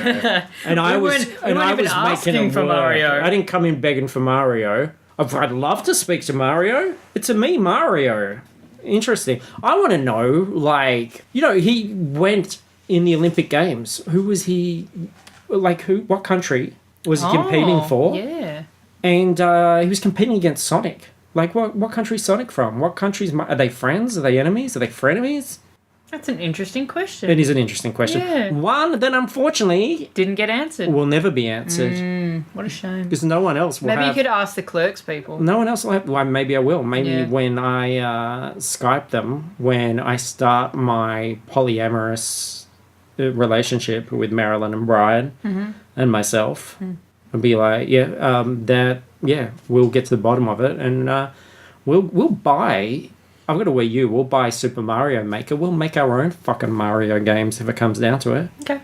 and I was asking for Mario. I didn't come in begging for Mario. I'd love to speak to Mario. It's a me, Mario. Interesting. I want to know, like, he went in the Olympic Games. Who was he? Like, what country was he competing for? Yeah. And he was competing against Sonic. Like, what country's Sonic from? What countries are they friends? Are they enemies? Are they frenemies? That's an interesting question. It is an interesting question. Yeah. One that unfortunately Didn't get answered. will never be answered What a shame. because no one else will Maybe have. you could ask the Clerks people. No one else will have. Well, maybe I will. Maybe Yeah. when I Skype them, when I start my polyamorous relationship with Marilyn and Brian and myself, I'll be like, we'll get to the bottom of it, and we'll buy. I've got a Wii U. We'll buy Super Mario Maker. We'll make our own fucking Mario games if it comes down to it. Okay.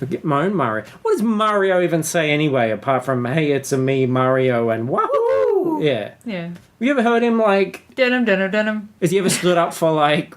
I'll get my own Mario. What does Mario even say anyway, apart from, hey, it's a me, Mario, and wahoo! Yeah. Yeah. Have you ever heard him, like... Denim. Has he ever stood up for, like,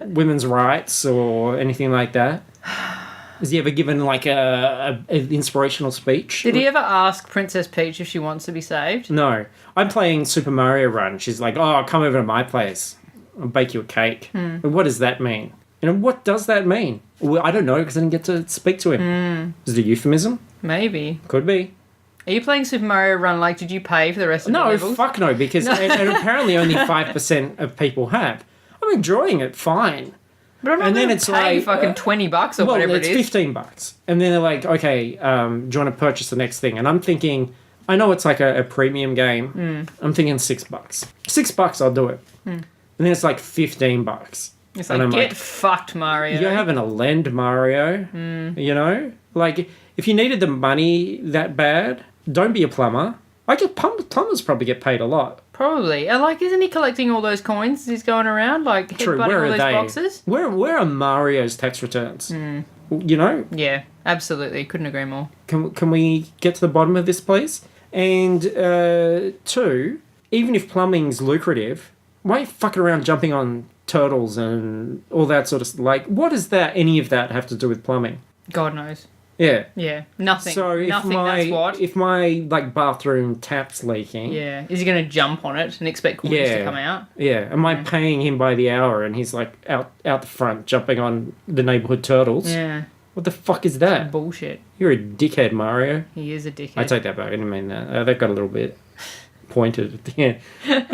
women's rights or anything like that? Has he ever given, like, an inspirational speech? Did he ever ask Princess Peach if she wants to be saved? No. I'm playing Super Mario Run. She's like, oh, come over to my place. I'll bake you a cake. What does that mean? What does that mean? Well, I don't know because I didn't get to speak to him. Is it a euphemism? Maybe. Could be. Are you playing Super Mario Run? Like, did you pay for the rest of the No, levels? fuck no, because and apparently only 5% of people have. I'm enjoying it fine. But I'm not And then gonna it's pay like, fucking $20 or Well, whatever it's it is. $15. And then they're like, okay, do you want to purchase the next thing? And I'm thinking, I know it's like a premium game. I'm thinking $6. $6, I'll do it. And then it's like $15. It's And like, I'm get like, fucked, Mario. You're having a lend Mario, Like, if you needed the money that bad, don't be a plumber. I get plumbers probably get paid a lot. Probably. And, like, isn't he collecting all those coins as he's going around? Like, True, headbutting where all are those they? boxes? Where are Mario's tax returns? Yeah, absolutely. Couldn't agree more. Can we get to the bottom of this, please? And two, even if plumbing's lucrative, why are you fucking around jumping on turtles and all that sort of stuff? Like, what does any of that have to do with plumbing? God knows. Yeah. Yeah, nothing. So if Nothing, my that's what. if my like bathroom tap's leaking, Yeah. Is he going to jump on it and expect coins to come out? am I paying him by the hour and he's like out the front jumping on the neighborhood turtles? Yeah. What the fuck is that? Bullshit. You're a dickhead, Mario. He is a dickhead. I take that back. I didn't mean that. That got a little bit pointed at the end.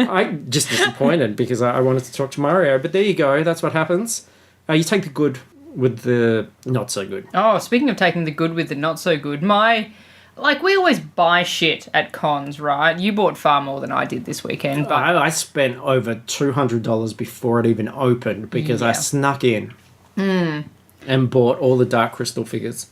I'm just disappointed because I wanted to talk to Mario, but there you go. That's what happens. You take the good with the not so good. Oh, speaking of taking the good with the not so good, we always buy shit at cons, right? You bought far more than I did this weekend, but I spent over $200 before it even opened because I Yeah. snuck in and bought all the Dark Crystal figures.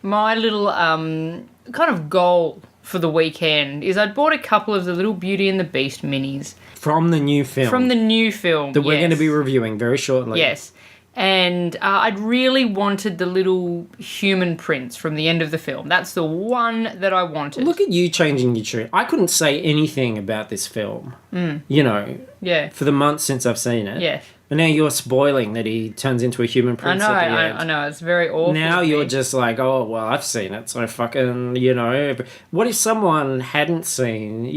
my little kind of goal for the weekend is I'd bought a couple of the little Beauty and the Beast minis From the new film. from the new film that we're going to yes. be reviewing very shortly. Yes. And I'd really wanted the little human prince from the end of the film. That's the one that I wanted. Look at you changing your tune. I couldn't say anything about this film, Yeah. for the months since I've seen it. Yeah. And now you're spoiling that he turns into a human I prince know, at the end. I know. It's very awful. Now of you're me. just like, oh, well, I've seen it, so fucking, What if someone hadn't seen,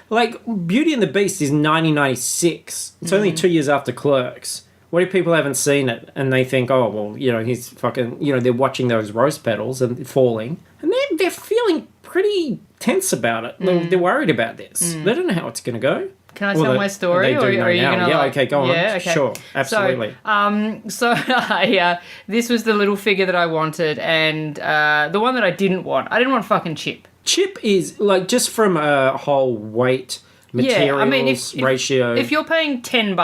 Like, Beauty and the Beast is 1996. It's only 2 years after Clerks. What if people haven't seen it and they think, oh, well, he's fucking, they're watching those rose petals and falling. And they're feeling pretty tense about it. They're worried about this. They don't know how it's going to go. Can I tell my story, They or do know are you now. going to? Yeah, okay, go on. Yeah, okay. Sure, absolutely. So this was the little figure that I wanted, and the one that I didn't want. I didn't want fucking Chip. Chip is, like, just from a whole weight, materials, Yeah, I mean, ratio. If you're paying $10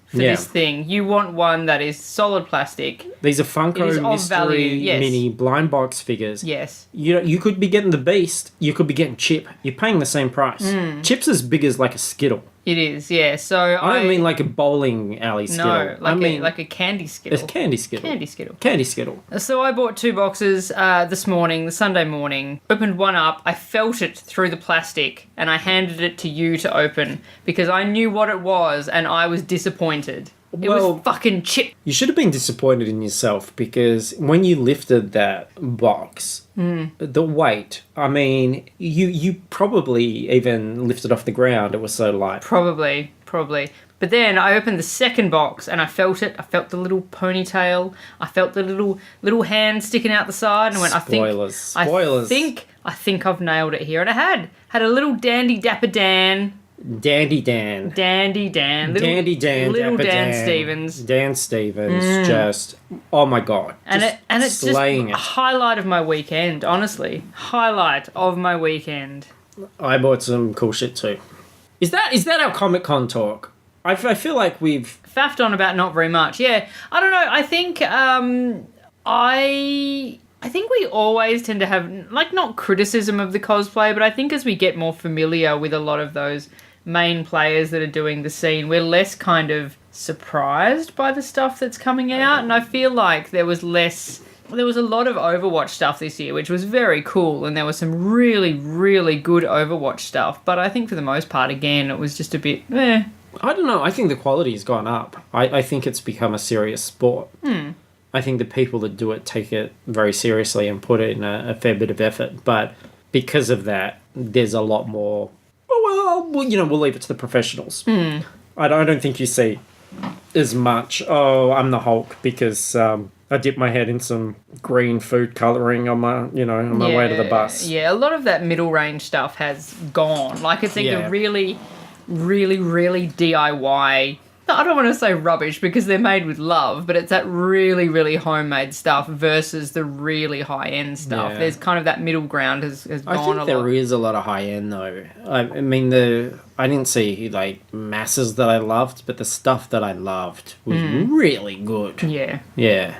for this thing, you want one that is solid plastic. These are Funko It is of Mystery value, yes. Mini blind box figures. Yes. You could be getting the Beast, you could be getting Chip. You're paying the same price. Chip's as big as, like, a Skittle. It is, yeah. So I don't mean like a bowling alley Skittle. no, I mean like a candy Skittle. it's Candy Skittle. Candy Skittle. Candy Skittle. So I bought 2 boxes this morning, the Sunday morning. Opened one up, I felt it through the plastic, and I handed it to you to open because I knew what it was and I was disappointed. It Well- was fucking Chip. You should have been disappointed in yourself because when you lifted that box, the weight, I mean, you probably even lifted off the ground. It was so light. Probably. But then I opened the second box and I felt it. I felt the little ponytail. I felt the little hand sticking out the side, and I went, Spoilers. I think I've nailed it here. And I had a little dandy dapper Dan. Dandy Dan. Dandy Dan. Dandy Dan. Little Dapper Dan Stevens. Dan Stevens. Just, oh my God. And it's just slaying a it. highlight of my weekend, honestly. Highlight of my weekend. I bought some cool shit too. Is that our Comic-Con talk? I feel like we've... Faffed on about not very much. Yeah. I don't know. I think I think we always tend to have, like, not criticism of the cosplay, but I think as we get more familiar with a lot of those main players that are doing the scene, we're less kind of surprised by the stuff that's coming out. And I feel like there was a lot of Overwatch stuff this year, which was very cool, and there was some really, really good Overwatch stuff. But I think for the most part, again, it was just a bit, eh. I don't know. I think the quality's gone up. I think it's become a serious sport. I think the people that do it take it very seriously and put it in a fair bit of effort. But because of that, there's a lot more... Well, we'll leave it to the professionals. I don't think you see as much, I'm the Hulk because I dipped my head in some green food colouring on my way to the bus. Yeah, a lot of that middle range stuff has gone. Like, it's either really, really, really DIY. I don't want to say rubbish because they're made with love, but it's that really, really homemade stuff versus the really high-end stuff. Yeah. There's kind of that middle ground has gone a lot. I think there is a lot of high-end, though. I mean, I didn't see, like, masses that I loved, but the stuff that I loved was really good. Yeah. Yeah.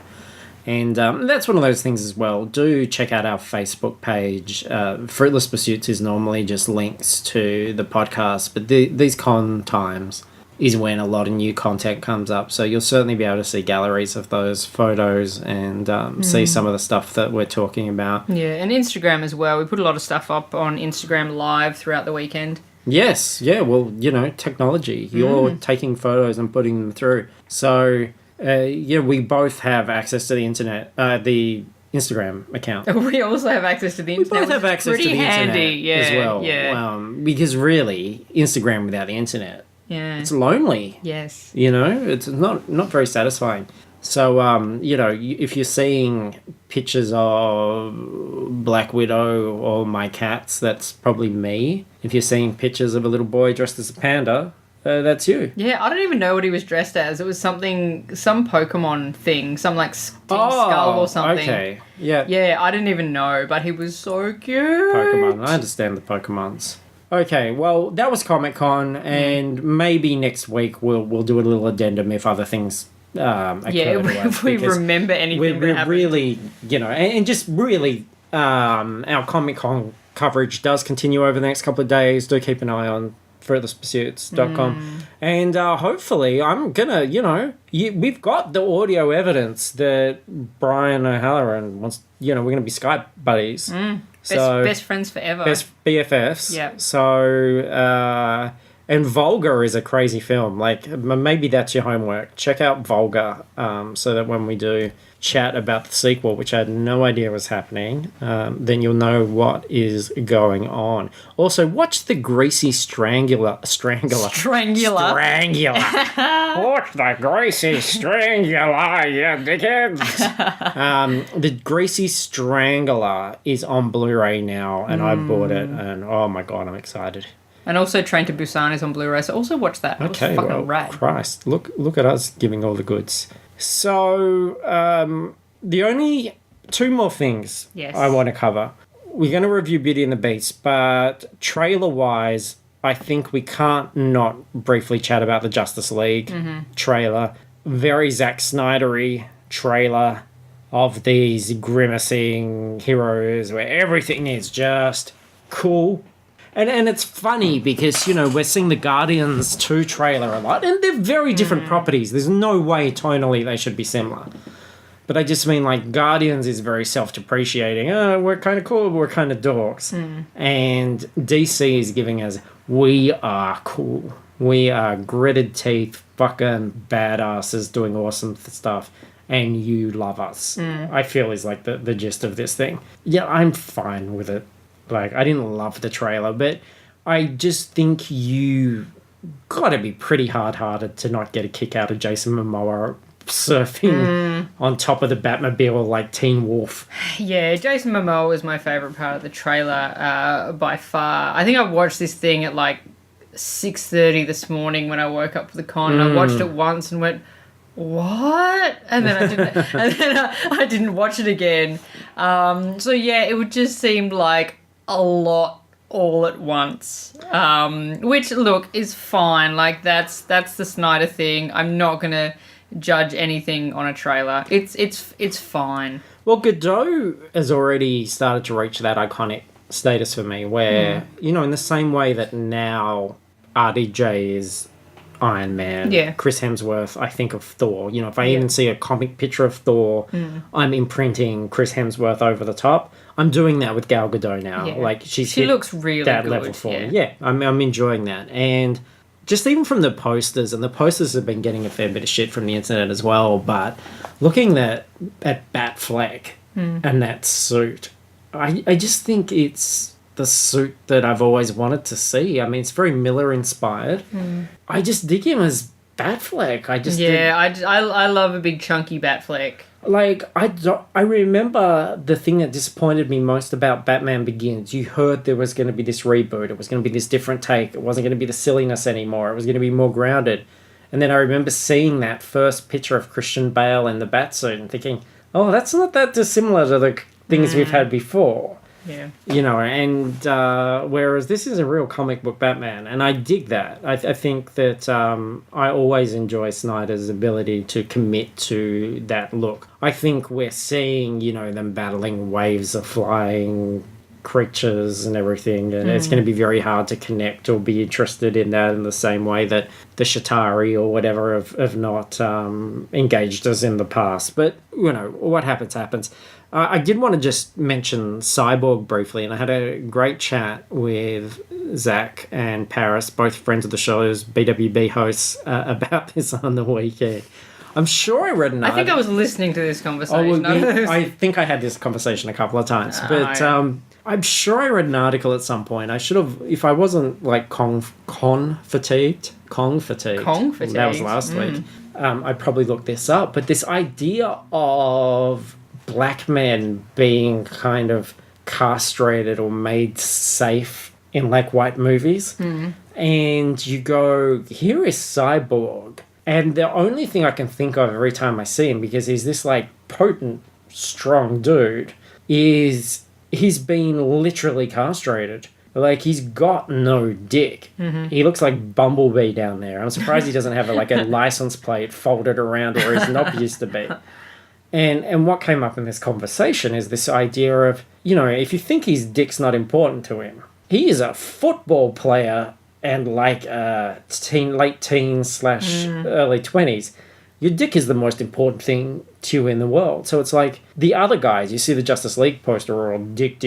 And that's one of those things as well. Do check out our Facebook page. Fruitless Pursuits is normally just links to the podcast, but these con times is when a lot of new content comes up. So you'll certainly be able to see galleries of those photos and see some of the stuff that we're talking about. Yeah, and Instagram as well. We put a lot of stuff up on Instagram Live throughout the weekend. Yes, yeah, well, technology. You're taking photos and putting them through. So, we both have access to the internet, the Instagram account. We also have access to the internet. We both have access to the handy, internet as well. Yeah. Because really, Instagram without the internet, yeah, it's lonely. Yes. It's not very satisfying. So, if you're seeing pictures of Black Widow or my cats, that's probably me. If you're seeing pictures of a little boy dressed as a panda, that's you. Yeah, I don't even know what he was dressed as. It was some Pokemon thing, some like skull or something. Okay, yeah. Yeah, I didn't even know, but he was so cute. Pokemon, I understand the Pokemons. Okay, well, that was Comic-Con, and maybe next week we'll do a little addendum if other things occur to us, if we because remember anything that happened. Really, and just really, our Comic-Con coverage does continue over the next couple of days. Do keep an eye on fruitlesspursuits.com. And hopefully I'm gonna, we've got the audio evidence that Brian O'Halloran wants, we're gonna be Skype buddies. Best friends forever. Best BFFs. Yeah. So, and Volga is a crazy film. Like, maybe that's your homework. Check out Volga, so that when we do chat about the sequel, which I had no idea was happening, then you'll know what is going on. Also, watch the Greasy Strangler. Strangler. Watch the Greasy Strangler, you dickheads. The Greasy Strangler is on Blu-ray now, and I bought it, and oh my god, I'm excited. And also Train to Busan is on Blu-ray, so also watch that. Okay, fucking well, rad. Christ, look at us giving all the goods. So, the only two more things I want to cover. We're going to review Beauty and the Beast, but trailer-wise, I think we can't not briefly chat about the Justice League trailer. Very Zack Snyder-y trailer of these grimacing heroes where everything is just cool. And it's funny because, we're seeing the Guardians 2 trailer a lot, and they're very different properties. There's no way tonally they should be similar. But I just mean, like, Guardians is very self-depreciating. Oh, we're kind of cool, we're kind of dorks. And DC is giving us, we are cool. We are gritted teeth, fucking badasses doing awesome stuff. And you love us. I feel is, like, the gist of this thing. Yeah, I'm fine with it. Like, I didn't love the trailer, but I just think you gotta be pretty hard-hearted to not get a kick out of Jason Momoa surfing on top of the Batmobile like Teen Wolf. Yeah, Jason Momoa was my favourite part of the trailer by far. I think I watched this thing at like 6:30 this morning when I woke up for the con, and I watched it once and went, what? And then I didn't. And then I didn't watch it again. So yeah, it would just seem like a lot all at once. Which look is fine. Like that's the Snyder thing. I'm not gonna judge anything on a trailer. It's fine. Well, Godot has already started to reach that iconic status for me, where you know, in the same way that now RDJ is Iron Man, Yeah. Chris Hemsworth, I think of Thor. You know, if I even see a comic picture of Thor, I'm imprinting Chris Hemsworth over the top. I'm doing that with Gal Gadot now. Yeah. Like she looks really that good, level for me. yeah. Yeah, I'm enjoying that, and just even from the posters, and the posters have been getting a fair bit of shit from the internet as well. But looking at Batfleck and that suit, I just think it's the suit that I've always wanted to see. I mean, it's very Miller inspired. I just dig him as Batfleck. I love a big chunky Batfleck. Like, I remember the thing that disappointed me most about Batman Begins. You heard there was going to be this reboot. It was going to be this different take. It wasn't going to be the silliness anymore. It was going to be more grounded. And then I remember seeing that first picture of Christian Bale in the Batsuit and thinking, oh, that's not that dissimilar to the things we've had before. Yeah. You know, and whereas this is a real comic book Batman, and I dig that. I think that I always enjoy Snyder's ability to commit to that look. I think we're seeing, you know, them battling waves of flying creatures and everything, and it's going to be very hard to connect or be interested in that in the same way that the Shatari or whatever have not engaged us in the past. But, you know, what happens, happens. I did want to just mention Cyborg briefly, and I had a great chat with Zach and Paris, both friends of the show's BWB hosts, about this on the weekend. I'm sure I read an article. I think I was listening to this conversation. I think I had this conversation a couple of times, but I'm sure I read an article at some point. I should have, if I wasn't like Kong fatigued. That was last week. I'd probably look this up. But this idea of black men being kind of castrated or made safe in like white movies, and you go, here is Cyborg. And the only thing I can think of every time I see him, because he's this like potent, strong dude, is he's been literally castrated. Like, he's got no dick. He looks like Bumblebee down there. I'm surprised he doesn't have a license plate folded around where his knob used to be. And what came up in this conversation is this idea of, you know, if you think his dick's not important to him, he is a football player and like late teens / early 20s. Your dick is the most important thing to you in the world. So it's like the other guys, you see the Justice League poster, are all dick.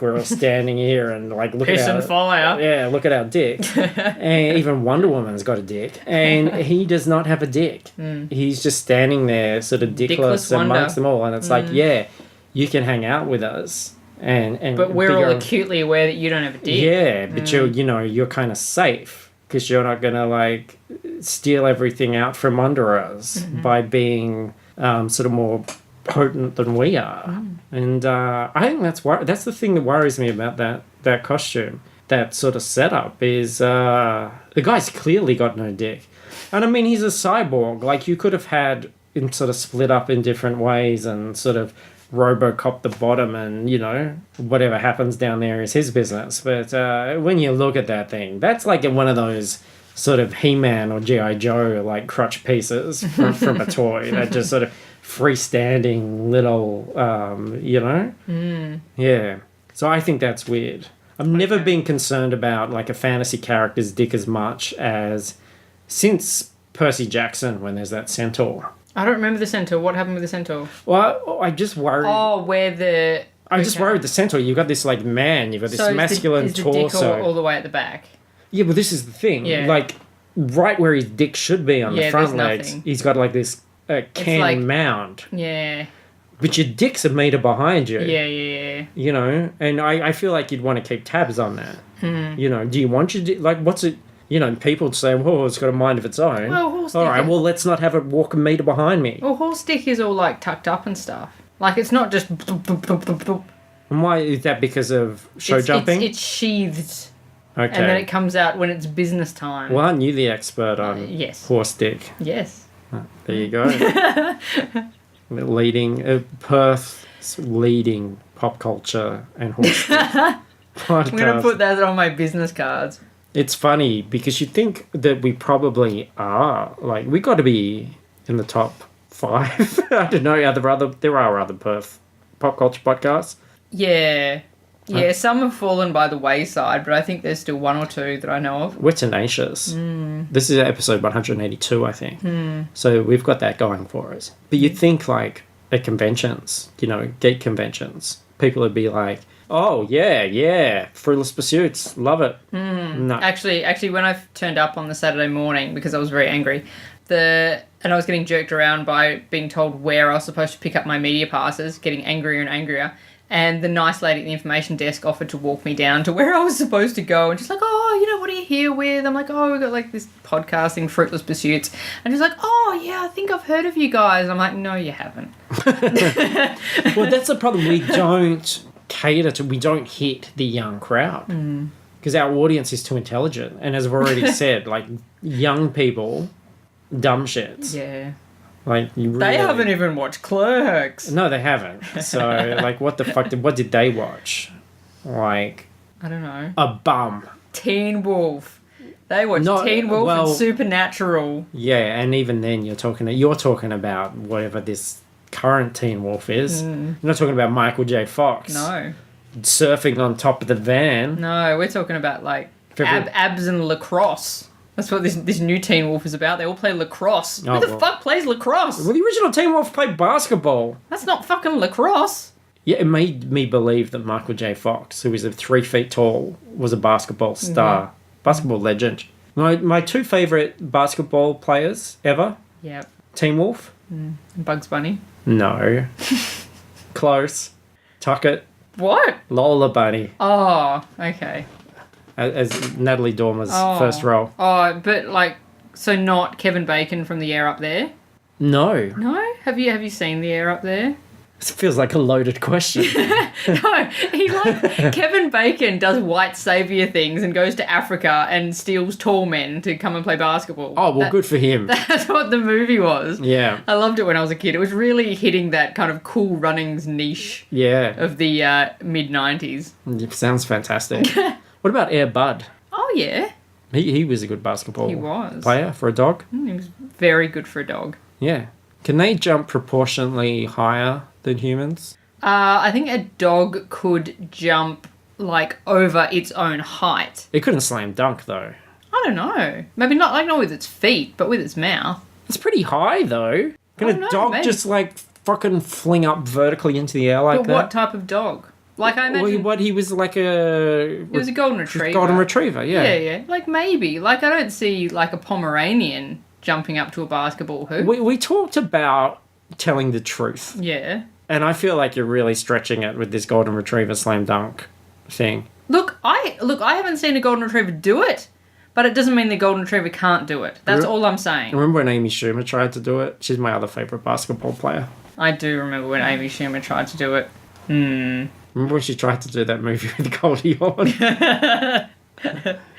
We're all standing here and like look Piss at our and fire. Yeah, look at our dick. And even Wonder Woman's got a dick, and he does not have a dick. He's just standing there, sort of dickless amongst them all. And it's like, yeah, you can hang out with us, but we're all acutely aware that you don't have a dick. Yeah, but you're kind of safe because you're not gonna like steal everything out from under us by being sort of more potent than we are. And I think that's the thing that worries me about that costume. That sort of setup is the guy's clearly got no dick. And I mean, he's a cyborg. Like, you could have had him sort of split up in different ways and sort of Robocop the bottom, and, you know, whatever happens down there is his business. But when you look at that thing, that's like one of those sort of He-Man or G.I. Joe like crutch pieces from a toy that just sort of freestanding little, you know? Yeah. So I think that's weird. I've never been concerned about like a fantasy character's dick as much as since Percy Jackson, when there's that centaur. I don't remember the centaur. What happened with the centaur? Well, I just worry. Oh, where the... I just worry with the centaur. You've got this like man. You've got this masculine torso. Is the dick all the way at the back? Yeah, but this is the thing. Yeah. Like, right where his dick should be on the front legs, nothing. he's got like this cannon mound. Yeah. But your dick's a meter behind you. Yeah. You know, and I feel like you'd want to keep tabs on that. You know, do you want your dick? Like, what's it? people say, "Whoa, it's got a mind of its own." Well, horse All right, dick- well, let's not have it walk a meter behind me. Well, horse dick is all like tucked up and stuff. Like it's not just. And why is that? Because of show jumping? It's sheathed, Okay. and then it comes out when it's business time. Well, aren't you the expert on yes. horse dick? Yes. There you go. Perth's leading pop culture and horse dick podcast. I'm gonna put that on my business cards. It's funny because you think that we probably are. Like, we got to be in the top 5. I don't know. There are other Perth pop culture podcasts. Yeah. Yeah, some have fallen by the wayside, but I think there's still one or two that I know of. We're tenacious. This is episode 182, I think. So we've got that going for us. But you'd think, like, at conventions, geek conventions, people would be like, oh, yeah, Fruitless Pursuits, love it. No. Actually, when I turned up on the Saturday morning, because I was very angry, and I was getting jerked around by being told where I was supposed to pick up my media passes, getting angrier and angrier. And the nice lady at the information desk offered to walk me down to where I was supposed to go. And she's like, oh, what are you here with? I'm like, oh, we've got like this podcasting, Fruitless Pursuits. And she's like, oh, yeah, I think I've heard of you guys. And I'm like, no, you haven't. Well, that's the problem. We don't we don't hit the young crowd. Because our audience is too intelligent. And as I've already said, like, young people, dumb shits. Yeah. Like, you really... They haven't even watched Clerks. No, they haven't. So, like, what the fuck what did they watch? Like... I don't know. A bum. Teen Wolf. They watched Teen Wolf and Supernatural. Yeah, and even then you're talking about whatever this current Teen Wolf is. You're not talking about Michael J. Fox. No. Surfing on top of the van. No, we're talking about, like, abs and lacrosse. That's what this new Teen Wolf is about. They all play lacrosse. Who the fuck plays lacrosse? Well, the original Teen Wolf played basketball. That's not fucking lacrosse. Yeah, it made me believe that Michael J. Fox, who is 3 feet tall, was a basketball star. Basketball legend. My 2 favourite basketball players ever. Yep. Teen Wolf. Bugs Bunny. No. Close. Tucket. What? Lola Bunny. Oh, okay. As Natalie Dormer's first role. Oh, but like, so not Kevin Bacon from The Air Up There? No. No? Have you seen The Air Up There? This feels like a loaded question. No, Kevin Bacon does white saviour things and goes to Africa and steals tall men to come and play basketball. Oh, well, good for him. That's what the movie was. Yeah. I loved it when I was a kid. It was really hitting that kind of cool runnings niche of the mid-90s. It sounds fantastic. What about Air Bud? Oh, yeah. He was a good basketball player for a dog. He was very good for a dog. Yeah. Can they jump proportionally higher than humans? I think a dog could jump, like, over its own height. It couldn't slam dunk, though. I don't know. Maybe not with its feet, but with its mouth. It's pretty high, though. Can a dog just, like, fucking fling up vertically into the air like that? But what type of dog? Like, I imagine... Well, he was like a... He was a golden retriever. Golden retriever, yeah. Yeah. Like, maybe. Like, I don't see, like, a Pomeranian jumping up to a basketball hoop. We talked about telling the truth. Yeah. And I feel like you're really stretching it with this golden retriever slam dunk thing. Look, I haven't seen a golden retriever do it, but it doesn't mean the golden retriever can't do it. That's all I'm saying. Remember when Amy Schumer tried to do it? She's my other favourite basketball player. I do remember when Amy Schumer tried to do it. Remember when she tried to do that movie with Goldie Hawn?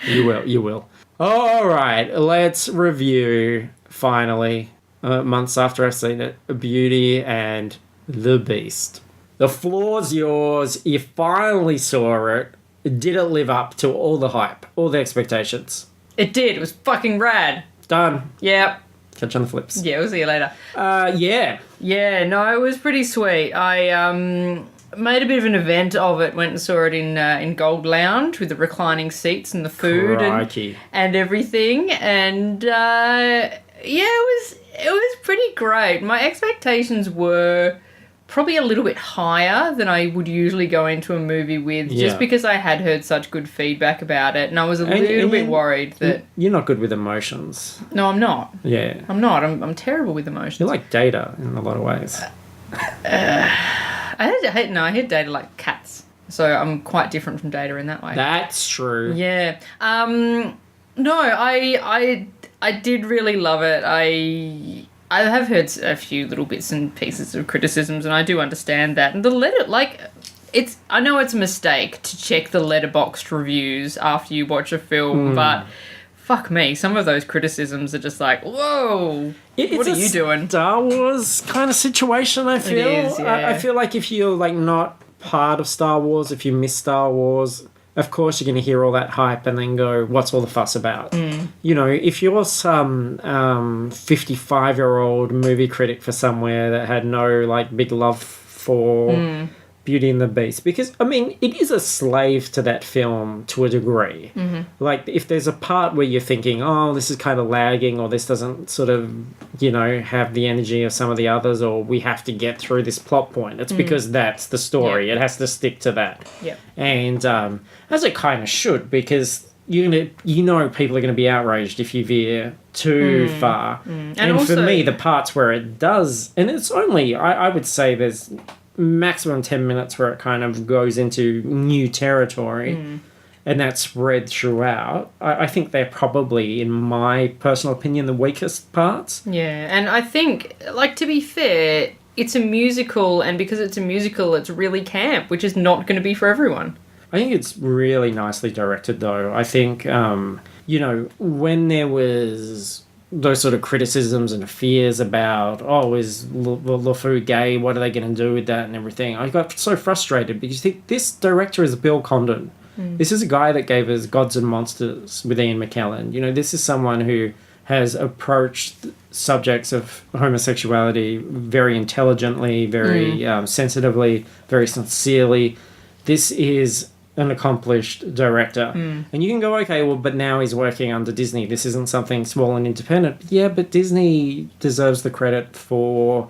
You will. All right, let's review, finally, months after I've seen it, Beauty and the Beast. The floor's yours. You finally saw it. Did it live up to all the hype, all the expectations? It did. It was fucking rad. Done. Yep. Catch you on the flips. Yeah, we'll see you later. Yeah. Yeah, no, it was pretty sweet. I made a bit of an event of it. Went and saw it in Gold Lounge with the reclining seats and the food and everything. And yeah, it was pretty great. My expectations were probably a little bit higher than I would usually go into a movie with, just because I had heard such good feedback about it, and I was a little bit worried that... You're not good with emotions. No, I'm not. Yeah. I'm not. I'm terrible with emotions. You're like Data in a lot of ways. I heard Data like cats, so I'm quite different from Data in that way. That's true. Yeah. No, I did really love it. I have heard a few little bits and pieces of criticisms, and I do understand that. And the I know it's a mistake to check the letterboxd reviews after you watch a film, but fuck me, some of those criticisms are just like, whoa, what are you doing? Star Wars kind of situation, I feel. It is, yeah. I feel like if you're like not part of Star Wars, if you miss Star Wars, of course you're going to hear all that hype and then go, what's all the fuss about? You know, if you're some 55-year-old movie critic for somewhere that had no like big love for Beauty and the Beast, because I mean it is a slave to that film to a degree. Like if there's a part where you're thinking, oh, this is kind of lagging, or this doesn't sort of, you know, have the energy of some of the others, or we have to get through this plot point, it's because that's the story. It has to stick to that. And as it kind of should, because you know people are going to be outraged if you veer too far. And also, for me, the parts where it does, and it's only, I would say there's maximum 10 minutes where it kind of goes into new territory, and that's read throughout. I think they're probably, in my personal opinion, the weakest parts. Yeah, and I think, like, to be fair, it's a musical, and because it's a musical, it's really camp, which is not going to be for everyone. I think it's really nicely directed, though. I think, you know, when there was those sort of criticisms and fears about, oh, is LeFou gay? What are they going to do with that and everything? I got so frustrated because you think this director is Bill Condon. This is a guy that gave us Gods and Monsters with Ian McKellen. You know, this is someone who has approached subjects of homosexuality very intelligently, very sensitively, very sincerely. This is an accomplished director. And you can go, okay, well, but now he's working under Disney. This isn't something small and independent. Yeah, but Disney deserves the credit for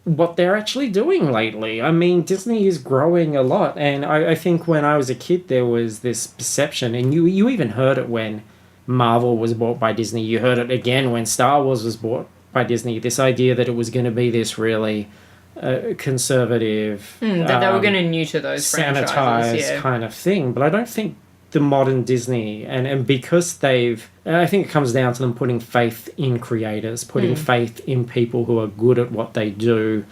what they're actually doing lately. I mean, Disney is growing a lot. And I think when I was a kid, there was this perception, and you even heard it when Marvel was bought by Disney. You heard it again when Star Wars was bought by Disney. This idea that it was going to be this really conservative, that they were going to neuter those sanitized franchises, kind of thing. But I don't think the modern Disney, and because I think it comes down to them putting faith in creators, putting faith in people who are good at what they do,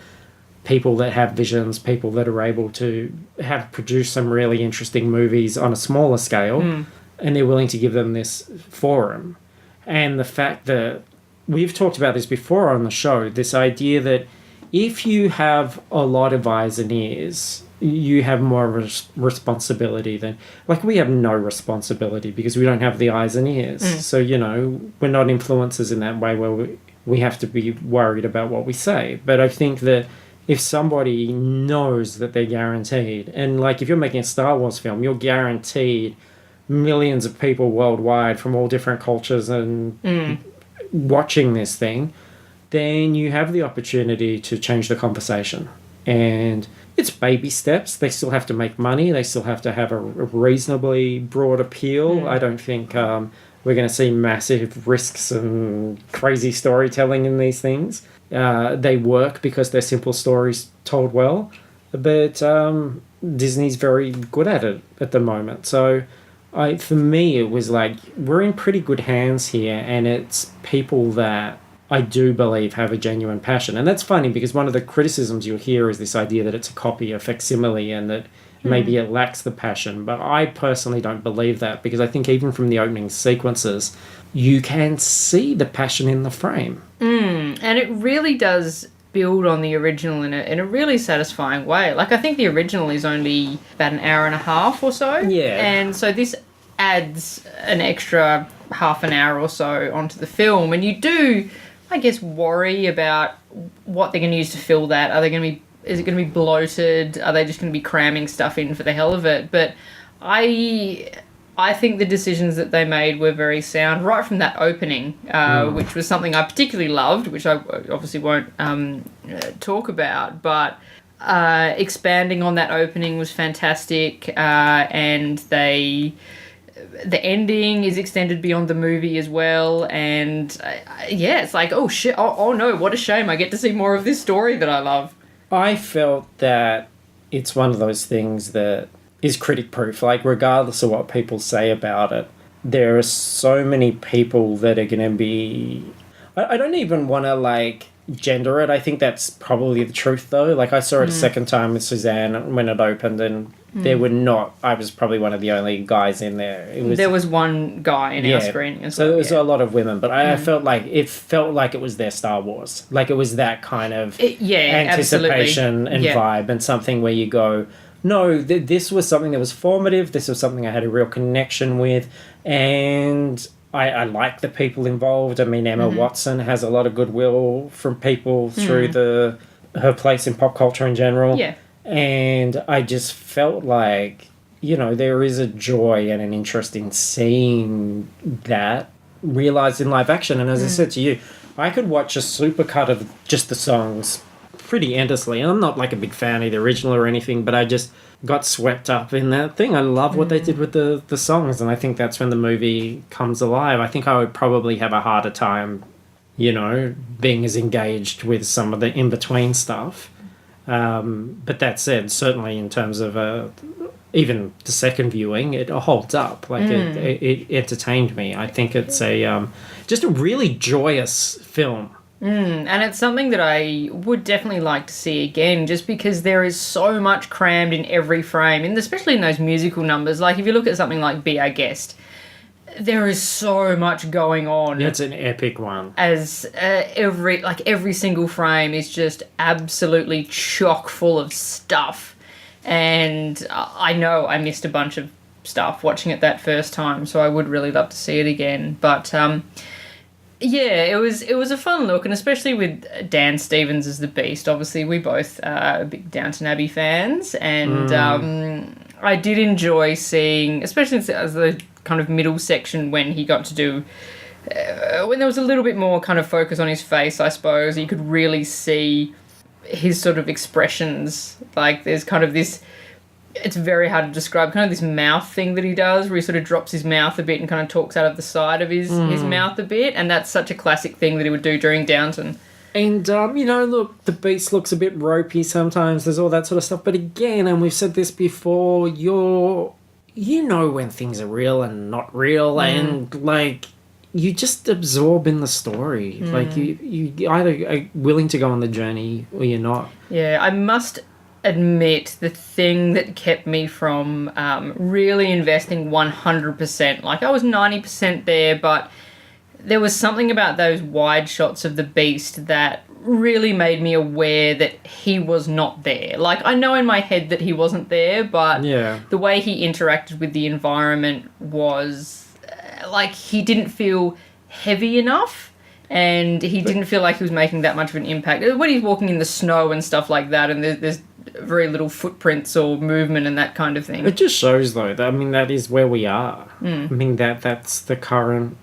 people that have visions, people that are able to have produced some really interesting movies on a smaller scale, and they're willing to give them this forum. And the fact that we've talked about this before on the show, this idea that if you have a lot of eyes and ears, you have more responsibility than... Like, we have no responsibility because we don't have the eyes and ears. So, you know, we're not influencers in that way where we have to be worried about what we say. But I think that if somebody knows that they're guaranteed, and, like, if you're making a Star Wars film, you're guaranteed millions of people worldwide from all different cultures and watching this thing, then you have the opportunity to change the conversation. And it's baby steps. They still have to make money. They still have to have a reasonably broad appeal. I don't think we're going to see massive risks and crazy storytelling in these things. They work because they're simple stories told well. But Disney's very good at it at the moment. So for me, it was like, we're in pretty good hands here, and it's people that I do believe have a genuine passion. And that's funny because one of the criticisms you'll hear is this idea that it's a copy, a facsimile, and that maybe it lacks the passion. But I personally don't believe that, because I think even from the opening sequences, you can see the passion in the frame. And it really does build on the original in a really satisfying way. Like, I think the original is only about an hour and a half or so. Yeah. And so this adds an extra half an hour or so onto the film. And you do, I guess, worry about what they're going to use to fill that. Is it going to be bloated? Are they just going to be cramming stuff in for the hell of it? But I think the decisions that they made were very sound right from that opening, which was something I particularly loved, which I obviously won't talk about, but expanding on that opening was fantastic, and the ending is extended beyond the movie as well, and it's like, oh shit, oh no, what a shame, I get to see more of this story that I love. I felt that it's one of those things that is critic proof. Like, regardless of what people say about it, there are so many people that are going to be... I don't even want to, like, gender it. I think that's probably the truth, though. Like, I saw it a second time with Suzanne when it opened, and there were not... I was probably one of the only guys in there. There was one guy in our screening as well. So there was a lot of women, but I felt like it was their Star Wars. Like, it was that kind of anticipation and vibe, and something where you go, no, this was something that was formative. This was something I had a real connection with, and I like the people involved. I mean, Emma Watson has a lot of goodwill from people through her place in pop culture in general. Yeah. And I just felt like, you know, there is a joy and an interest in seeing that realised in live action. And as I said to you, I could watch a supercut of just the songs pretty endlessly. And I'm not like a big fan of the original or anything, but I just got swept up in that thing. I love what they did with the songs, and I think that's when the movie comes alive. I think I would probably have a harder time, you know, being as engaged with some of the in-between stuff. But that said, certainly in terms of even the second viewing, it holds up. Like it entertained me. I think it's just a really joyous film. And it's something that I would definitely like to see again, just because there is so much crammed in every frame, and especially in those musical numbers. Like, if you look at something like Be Our Guest, there is so much going on. It's an epic one. As every single frame is just absolutely chock full of stuff. And I know I missed a bunch of stuff watching it that first time, so I would really love to see it again. But yeah, it was a fun look, and especially with Dan Stevens as the Beast. Obviously, we both are big Downton Abbey fans, and I did enjoy seeing, especially as the kind of middle section when he got to do, when there was a little bit more kind of focus on his face, I suppose. You could really see his sort of expressions. Like, there's kind of this, it's very hard to describe, kind of this mouth thing that he does, where he sort of drops his mouth a bit and kind of talks out of the side of his mouth a bit, and that's such a classic thing that he would do during Downton. And, you know, look, the Beast looks a bit ropey sometimes, there's all that sort of stuff, but again, and we've said this before, you know when things are real and not real, and, like, you just absorb in the story. Like, you either are willing to go on the journey or you're not. Yeah, I must admit, the thing that kept me from really investing 100%, like, I was 90% there, but there was something about those wide shots of the Beast that really made me aware that he was not there. Like, I know in my head that he wasn't there, but the way he interacted with the environment was like, he didn't feel heavy enough, and he didn't feel like he was making that much of an impact. When he's walking in the snow and stuff like that, and there's very little footprints or movement and that kind of thing. It just shows, though, that, I mean, that is where we are. I mean, that's the current...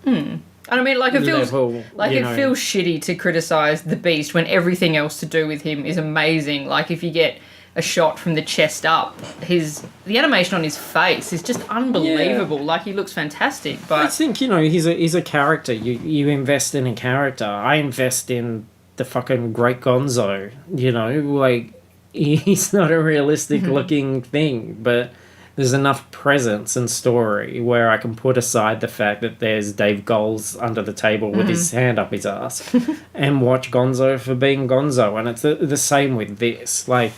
And I mean, like, it feels level, it feels shitty to criticise the Beast when everything else to do with him is amazing. Like, if you get a shot from the chest up, the animation on his face is just unbelievable. Yeah. Like, he looks fantastic. But I think, you know, he's a character. You invest in a character. I invest in the fucking Great Gonzo. You know, like, he's not a realistic looking thing, but there's enough presence and story where I can put aside the fact that there's Dave Goelz under the table with his hand up his ass and watch Gonzo for being Gonzo. And it's the same with this. Like,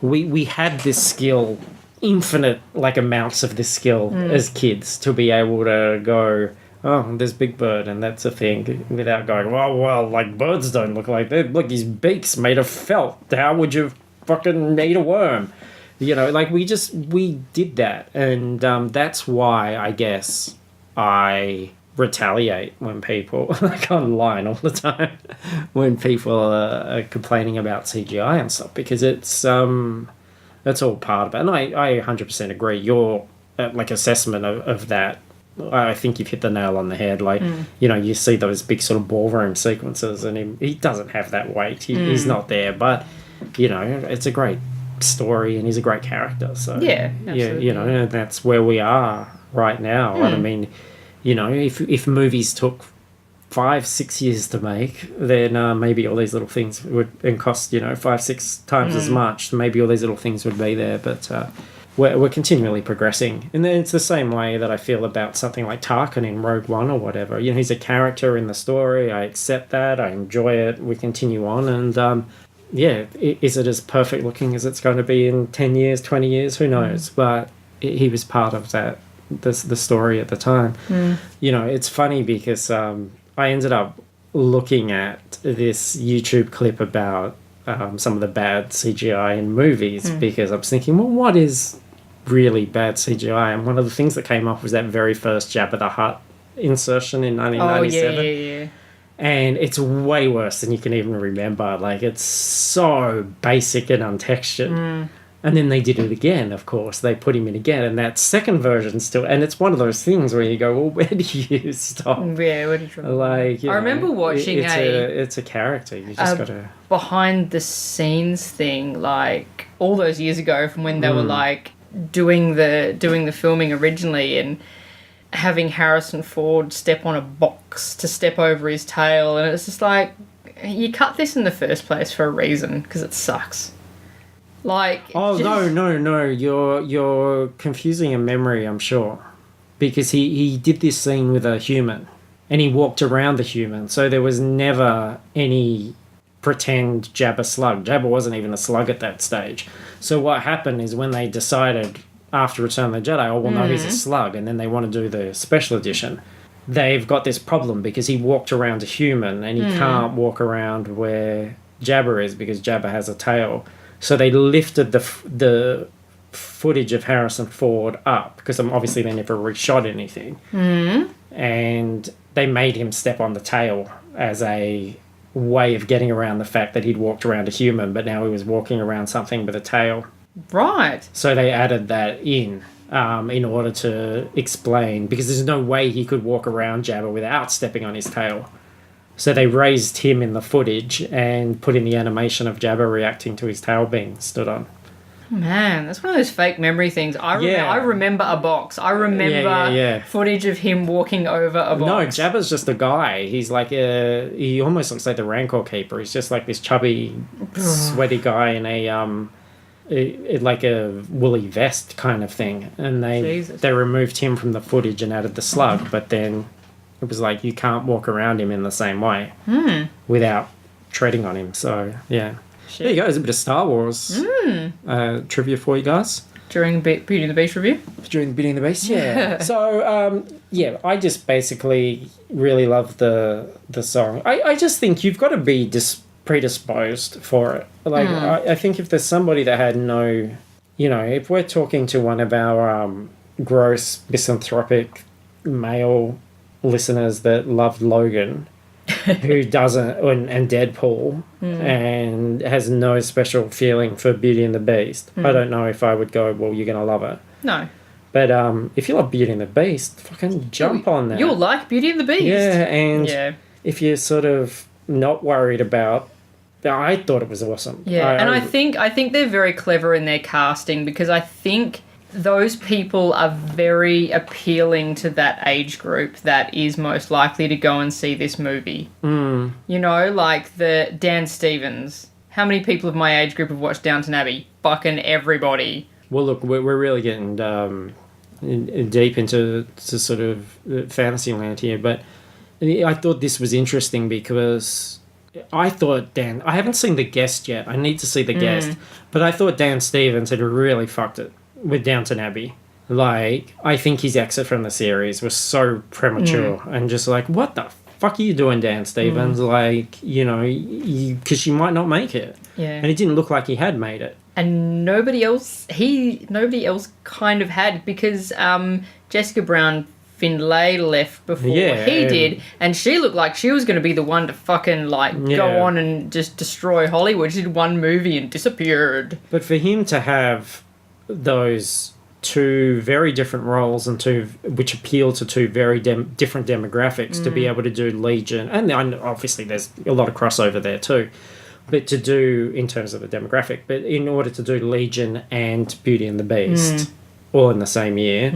we had this skill, infinite, like, amounts of this skill as kids to be able to go, oh, there's Big Bird and that's a thing, without going, well, like, birds don't look like that. Look, his beak's made of felt. How would you fucking eat a worm? You know, like, we did that, and that's why, I guess, I retaliate when people, like, online all the time, when people are complaining about CGI and stuff, because it's, that's all part of it, and I 100% agree. Your, like, assessment of that, I think you've hit the nail on the head. Like, you know, you see those big sort of ballroom sequences, and he doesn't have that weight. He's not there, but, you know, it's a great story, and he's a great character, so you know, that's where we are right now. And I mean, you know, if movies took 5-6 years to make, then maybe all these little things would, and cost, you know, 5-6 times as much, maybe all these little things would be there. But we're continually progressing. And then it's the same way that I feel about something like Tarkin in Rogue One or whatever. You know, he's a character in the story. I accept that. I enjoy it. We continue on. And, is it as perfect looking as it's going to be in 10 years, 20 years? Who knows? But he was part of that, the story at the time. You know, it's funny because I ended up looking at this YouTube clip about some of the bad CGI in movies because I was thinking, well, what is really bad CGI? And one of the things that came up was that very first Jabba the Hutt insertion in 1997. Oh, yeah. And it's way worse than you can even remember. Like, it's so basic and untextured. And then they did it again, of course. They put him in again. And that second version still... And it's one of those things where you go, well, where do you stop? Yeah, where did you... Like, I remember watching it's a character. You just got to... behind-the-scenes thing, like, all those years ago from when they were, like, doing the filming originally and having Harrison Ford step on a box to step over his tail. And it's just like, you cut this in the first place for a reason, because it sucks. Like, oh, no, you're confusing a memory, I'm sure, because he did this scene with a human and he walked around the human, so there was never any pretend Jabba slug. Jabba wasn't even a slug at that stage. So what happened is when they decided after Return of the Jedi, oh well, no, he's a slug, and then they want to do the special edition, they've got this problem because he walked around a human and he can't walk around where Jabba is because Jabba has a tail. So they lifted the footage of Harrison Ford up, because obviously they never reshot anything. And they made him step on the tail as a way of getting around the fact that he'd walked around a human, but now he was walking around something with a tail. Right. So they added that in order to explain, because there's no way he could walk around Jabba without stepping on his tail. So they raised him in the footage and put in the animation of Jabba reacting to his tail being stood on. Man, that's one of those fake memory things. I remember a box. I remember footage of him walking over a box. No, Jabba's just a guy. He's like he almost looks like the Rancor Keeper. He's just like this chubby, sweaty guy in like a woolly vest kind of thing. And they removed him from the footage and added the slug, but then it was like you can't walk around him in the same way without treading on him. So, yeah. Shit. There you go. There's a bit of Star Wars trivia for you guys. During Beauty and the Beast review? During the Beauty and the Beast, yeah. So, I just basically really love the song. I just think you've got to be predisposed for it. Like, I think if there's somebody that had no... You know, if we're talking to one of our gross, misanthropic male listeners that loved Logan... who doesn't, and Deadpool, and has no special feeling for Beauty and the Beast, I don't know if I would go, well, you're going to love it. No. But if you love Beauty and the Beast, fucking jump on that. You'll like Beauty and the Beast. Yeah, and if you're sort of not worried about... I thought it was awesome. Yeah, I think they're very clever in their casting, because I think... those people are very appealing to that age group that is most likely to go and see this movie. You know, like the Dan Stevens. How many people of my age group have watched Downton Abbey? Fucking everybody. Well, look, we're really getting deep into sort of fantasy land here, but I thought this was interesting because I thought I haven't seen The Guest yet. I need to see The Guest, but I thought Dan Stevens had really fucked it with Downton Abbey. Like, I think his exit from the series was so premature and just like, what the fuck are you doing, Dan Stevens? Like, you know, because you might not make it. Yeah. And it didn't look like he had made it. And nobody else kind of had, because Jessica Brown Findlay left before he did, and she looked like she was going to be the one to fucking go on and just destroy Hollywood. She did one movie and disappeared. But for him to have those two very different roles and which appeal to two very different demographics, to be able to do Legion, and obviously there's a lot of crossover there too, but to do in terms of the demographic, but in order to do Legion and Beauty and the Beast all in the same year,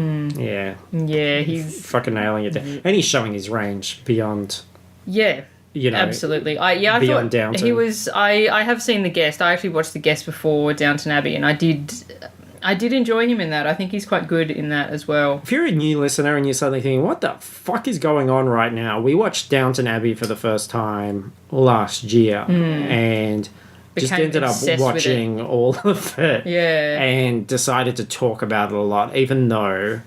he's fucking nailing it, and he's showing his range beyond. Yeah. You know, absolutely. I thought Downton. he was. I have seen The Guest. I actually watched The Guest before Downton Abbey, and I did. I did enjoy him in that. I think he's quite good in that as well. If you're a new listener and you're suddenly thinking, what the fuck is going on right now? We watched Downton Abbey for the first time last year and just Became ended up obsessed with watching all of it. Yeah. And decided to talk about it a lot, even though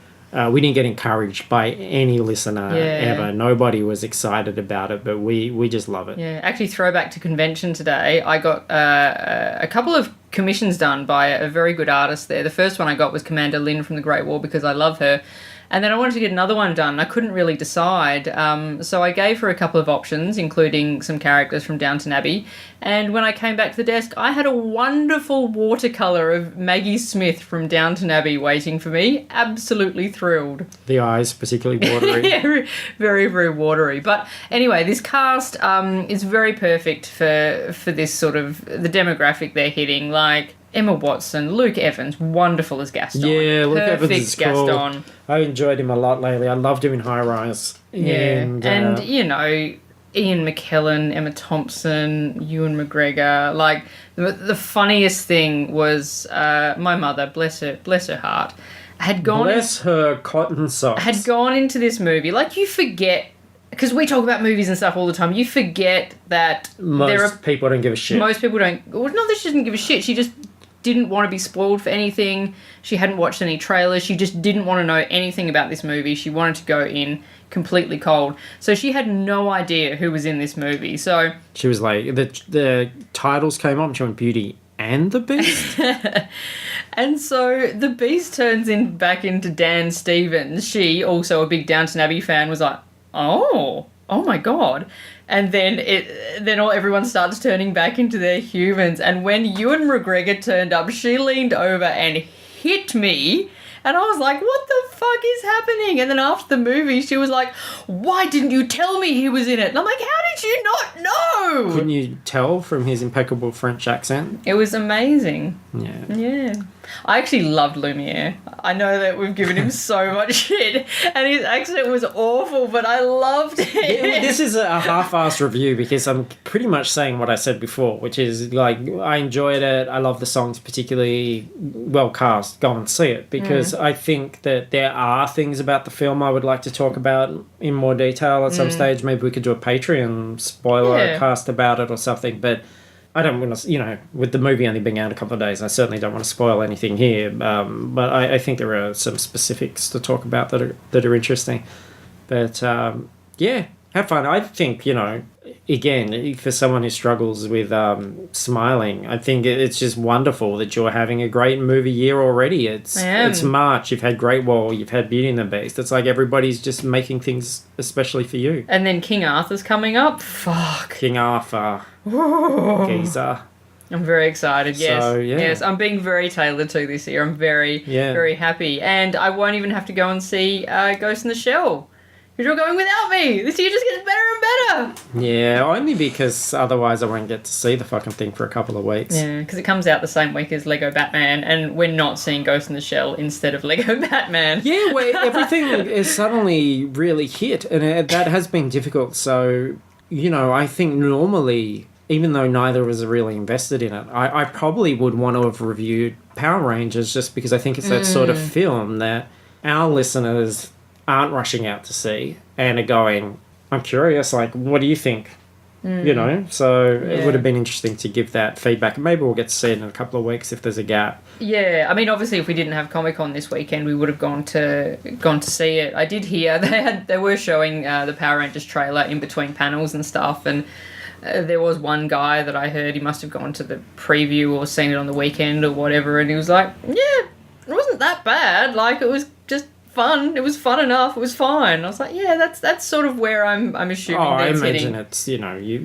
we didn't get encouraged by any listener ever. Nobody was excited about it, but we just love it. Yeah, actually, throwback to convention today, I got a couple of commissions done by a very good artist there. The first one I got was Commander Lynn from the Great War because I love her. And then I wanted to get another one done. I couldn't really decide. So I gave her a couple of options, including some characters from Downton Abbey. And when I came back to the desk, I had a wonderful watercolour of Maggie Smith from Downton Abbey waiting for me. Absolutely thrilled. The eyes particularly watery. Yeah, very, very watery. But anyway, this cast is very perfect for this sort of the demographic they're hitting. Like Emma Watson, Luke Evans, wonderful as Gaston. Yeah, Luke Evans is cool. Gaston. I enjoyed him a lot lately. I loved him in High Rise. Yeah, and you know, Ian McKellen, Emma Thompson, Ewan McGregor. Like the funniest thing was my mother, bless her heart, had gone. Bless her cotton socks. Had gone into this movie. Like you forget. Because we talk about movies and stuff all the time, you forget that most people don't give a shit. Most people don't. Well, not that she doesn't give a shit. She just didn't want to be spoiled for anything. She hadn't watched any trailers. She just didn't want to know anything about this movie. She wanted to go in completely cold. So she had no idea who was in this movie. So she was like, the titles came up. She went Beauty and the Beast. And so the Beast turns back into Dan Stevens. She, also a big Downton Abbey fan, was like, oh my god. And then everyone starts turning back into their humans. And when Ewan McGregor turned up, she leaned over and hit me. And I was like, what the fuck is happening? And then after the movie, she was like, why didn't you tell me he was in it? And I'm like, how did you not know? Couldn't you tell from his impeccable French accent? It was amazing. Yeah. Yeah. I actually loved Lumiere. I know that we've given him so much shit, and his accent was awful, but I loved it. Yeah, this is a half-assed review because I'm pretty much saying what I said before, which is like I enjoyed it. I love the songs, particularly well cast. Go and see it because I think that there are things about the film I would like to talk about in more detail at some stage. Maybe we could do a Patreon spoiler cast about it or something, but I don't want to, with the movie only being out a couple of days, I certainly don't want to spoil anything here. But I think there are some specifics to talk about that are interesting. But yeah, have fun. I think, again, for someone who struggles with smiling, I think it's just wonderful that you're having a great movie year already. It's March. You've had Great Wall. You've had Beauty and the Beast. It's like everybody's just making things especially for you. And then King Arthur's coming up. Fuck. King Arthur. Geezer. I'm very excited. Yes. So, yeah. Yes, I'm being very tailored to this year. I'm very, very happy. And I won't even have to go and see Ghost in the Shell. Because you're going without me. This year just gets better and better. Yeah, only because otherwise I won't get to see the fucking thing for a couple of weeks. Yeah, because it comes out the same week as Lego Batman, and we're not seeing Ghost in the Shell instead of Lego Batman. Yeah, where everything is suddenly really hit, and that has been difficult. So, I think normally, even though neither of us are really invested in it, I probably would want to have reviewed Power Rangers just because I think it's that sort of film that our listeners aren't rushing out to see and are going, I'm curious, like, what do you think? So it would have been interesting to give that feedback. Maybe we'll get to see it in a couple of weeks if there's a gap. Yeah, I mean, obviously, if we didn't have Comic-Con this weekend, we would have gone to see it. I did hear they were showing the Power Rangers trailer in between panels and stuff, and there was one guy that I heard, he must have gone to the preview or seen it on the weekend or whatever, and he was like, yeah, it wasn't that bad. Like, it was just fun. It was fun enough. It was fine. I was like, yeah, that's sort of where I'm assuming I that's imagine hitting. it's,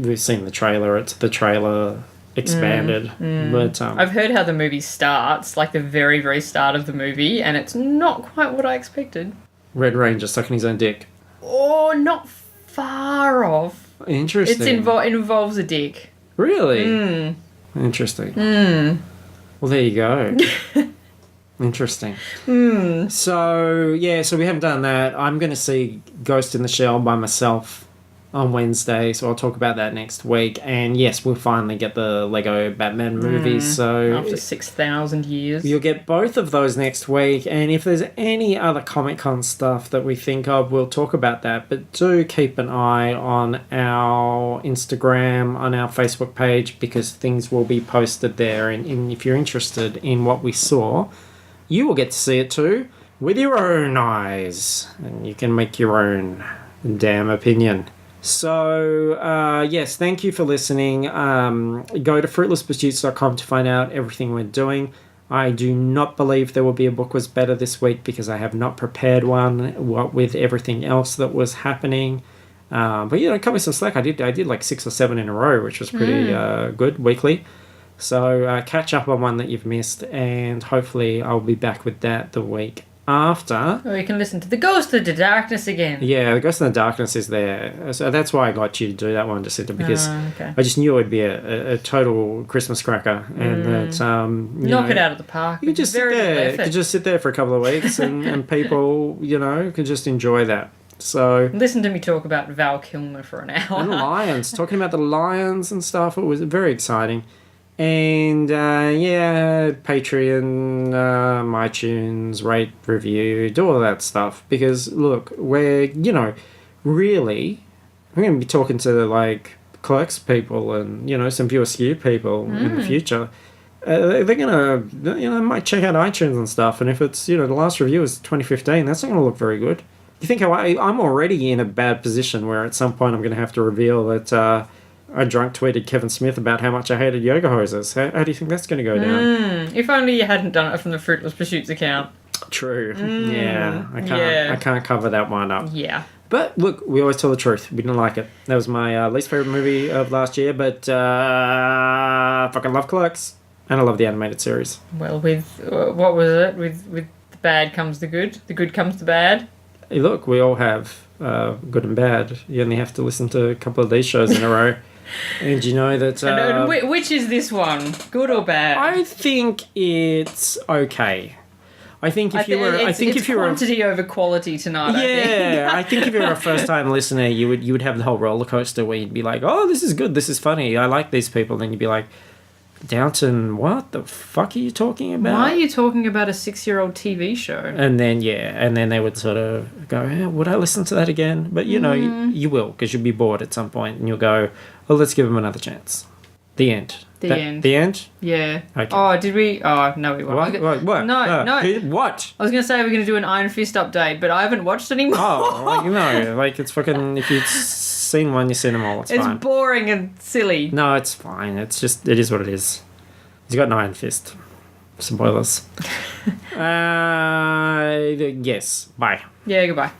we've seen the trailer. It's the trailer expanded. But I've heard how the movie starts, like the very, very start of the movie, and it's not quite what I expected. Red Ranger sucking his own dick. Oh, not far off. Interesting. It involves a dick. Really? Interesting. Well, there you go. Interesting. So we haven't done that. I'm going to see Ghost in the Shell by myself on Wednesday, so I'll talk about that next week. And yes, we'll finally get the Lego Batman movies. So After 6,000 years. you'll get both of those next week. And if there's any other Comic-Con stuff that we think of, we'll talk about that. But do keep an eye on our Instagram, on our Facebook page, because things will be posted there. And if you're interested in what we saw, you will get to see it too with your own eyes. And you can make your own damn opinion. So, yes, thank you for listening. Go to fruitlesspursuits.com to find out everything we're doing. I do not believe there will be a Book Was Better this week because I have not prepared one with everything else that was happening. But, cut me some slack. I did like 6 or 7 in a row, which was pretty good weekly. So, catch up on one that you've missed, and hopefully I'll be back with that the week after. Or you can listen to The Ghost of the Darkness again. Yeah, The Ghost in the Darkness is there. So that's why I got you to do that one, Jacinta, because Okay. I just knew it would be a total Christmas cracker. And that, Knock it out of the park. You just sit there. You could just sit there for a couple of weeks and people, could just enjoy that. So, Listen to me talk about Val Kilmer for an hour. and lions, talking about the lions and stuff, it was very exciting. And Patreon, iTunes, rate, review, do all that stuff. Because look, we're really, we're going to be talking to Clerks people and some Viewer Skew people in the future. They're gonna might check out iTunes and stuff. And if it's the last review is 2015, that's not going to look very good. You think how I'm already in a bad position where at some point I'm going to have to reveal that. I drunk tweeted Kevin Smith about how much I hated yoga hoses. How do you think that's going to go down? If only you hadn't done it from the Fruitless Pursuits account. True. Yeah, I can't. yeah. I can't cover that one up. Yeah. But look, we always tell the truth. We didn't like it. That was my least favorite movie of last year. But I fucking love Clerks, and I love the animated series. Well, with what was it? With the bad comes the good. The good comes the bad. Hey, look, we all have good and bad. You only have to listen to a couple of these shows in a row. And you know that... And which is this one? Good or bad? I think it's okay. I think if you were... I think if you were... quantity over quality tonight, Yeah, I I think if you were a first-time listener, you would have the whole roller coaster where you'd be like, oh, this is good, this is funny, I like these people. Then you'd be like, Downton, what the fuck are you talking about? Why are you talking about a 6-year-old TV show? And then, they would sort of go, would I listen to that again? But, you will, because you'll be bored at some point, and you'll go, well, let's give them another chance. The end. The end. The end? Yeah. Okay. Oh, did we? Oh, no, we won't. What? No, no. What? I was going to say we're going to do an Iron Fist update, but I haven't watched any more. Oh, it's fucking, if you've seen one, you've seen them all, it's fine. It's boring and silly. No, it's fine. It's just, it is what it is. He's got an Iron Fist. Spoilers. Yes. Bye. Yeah, goodbye.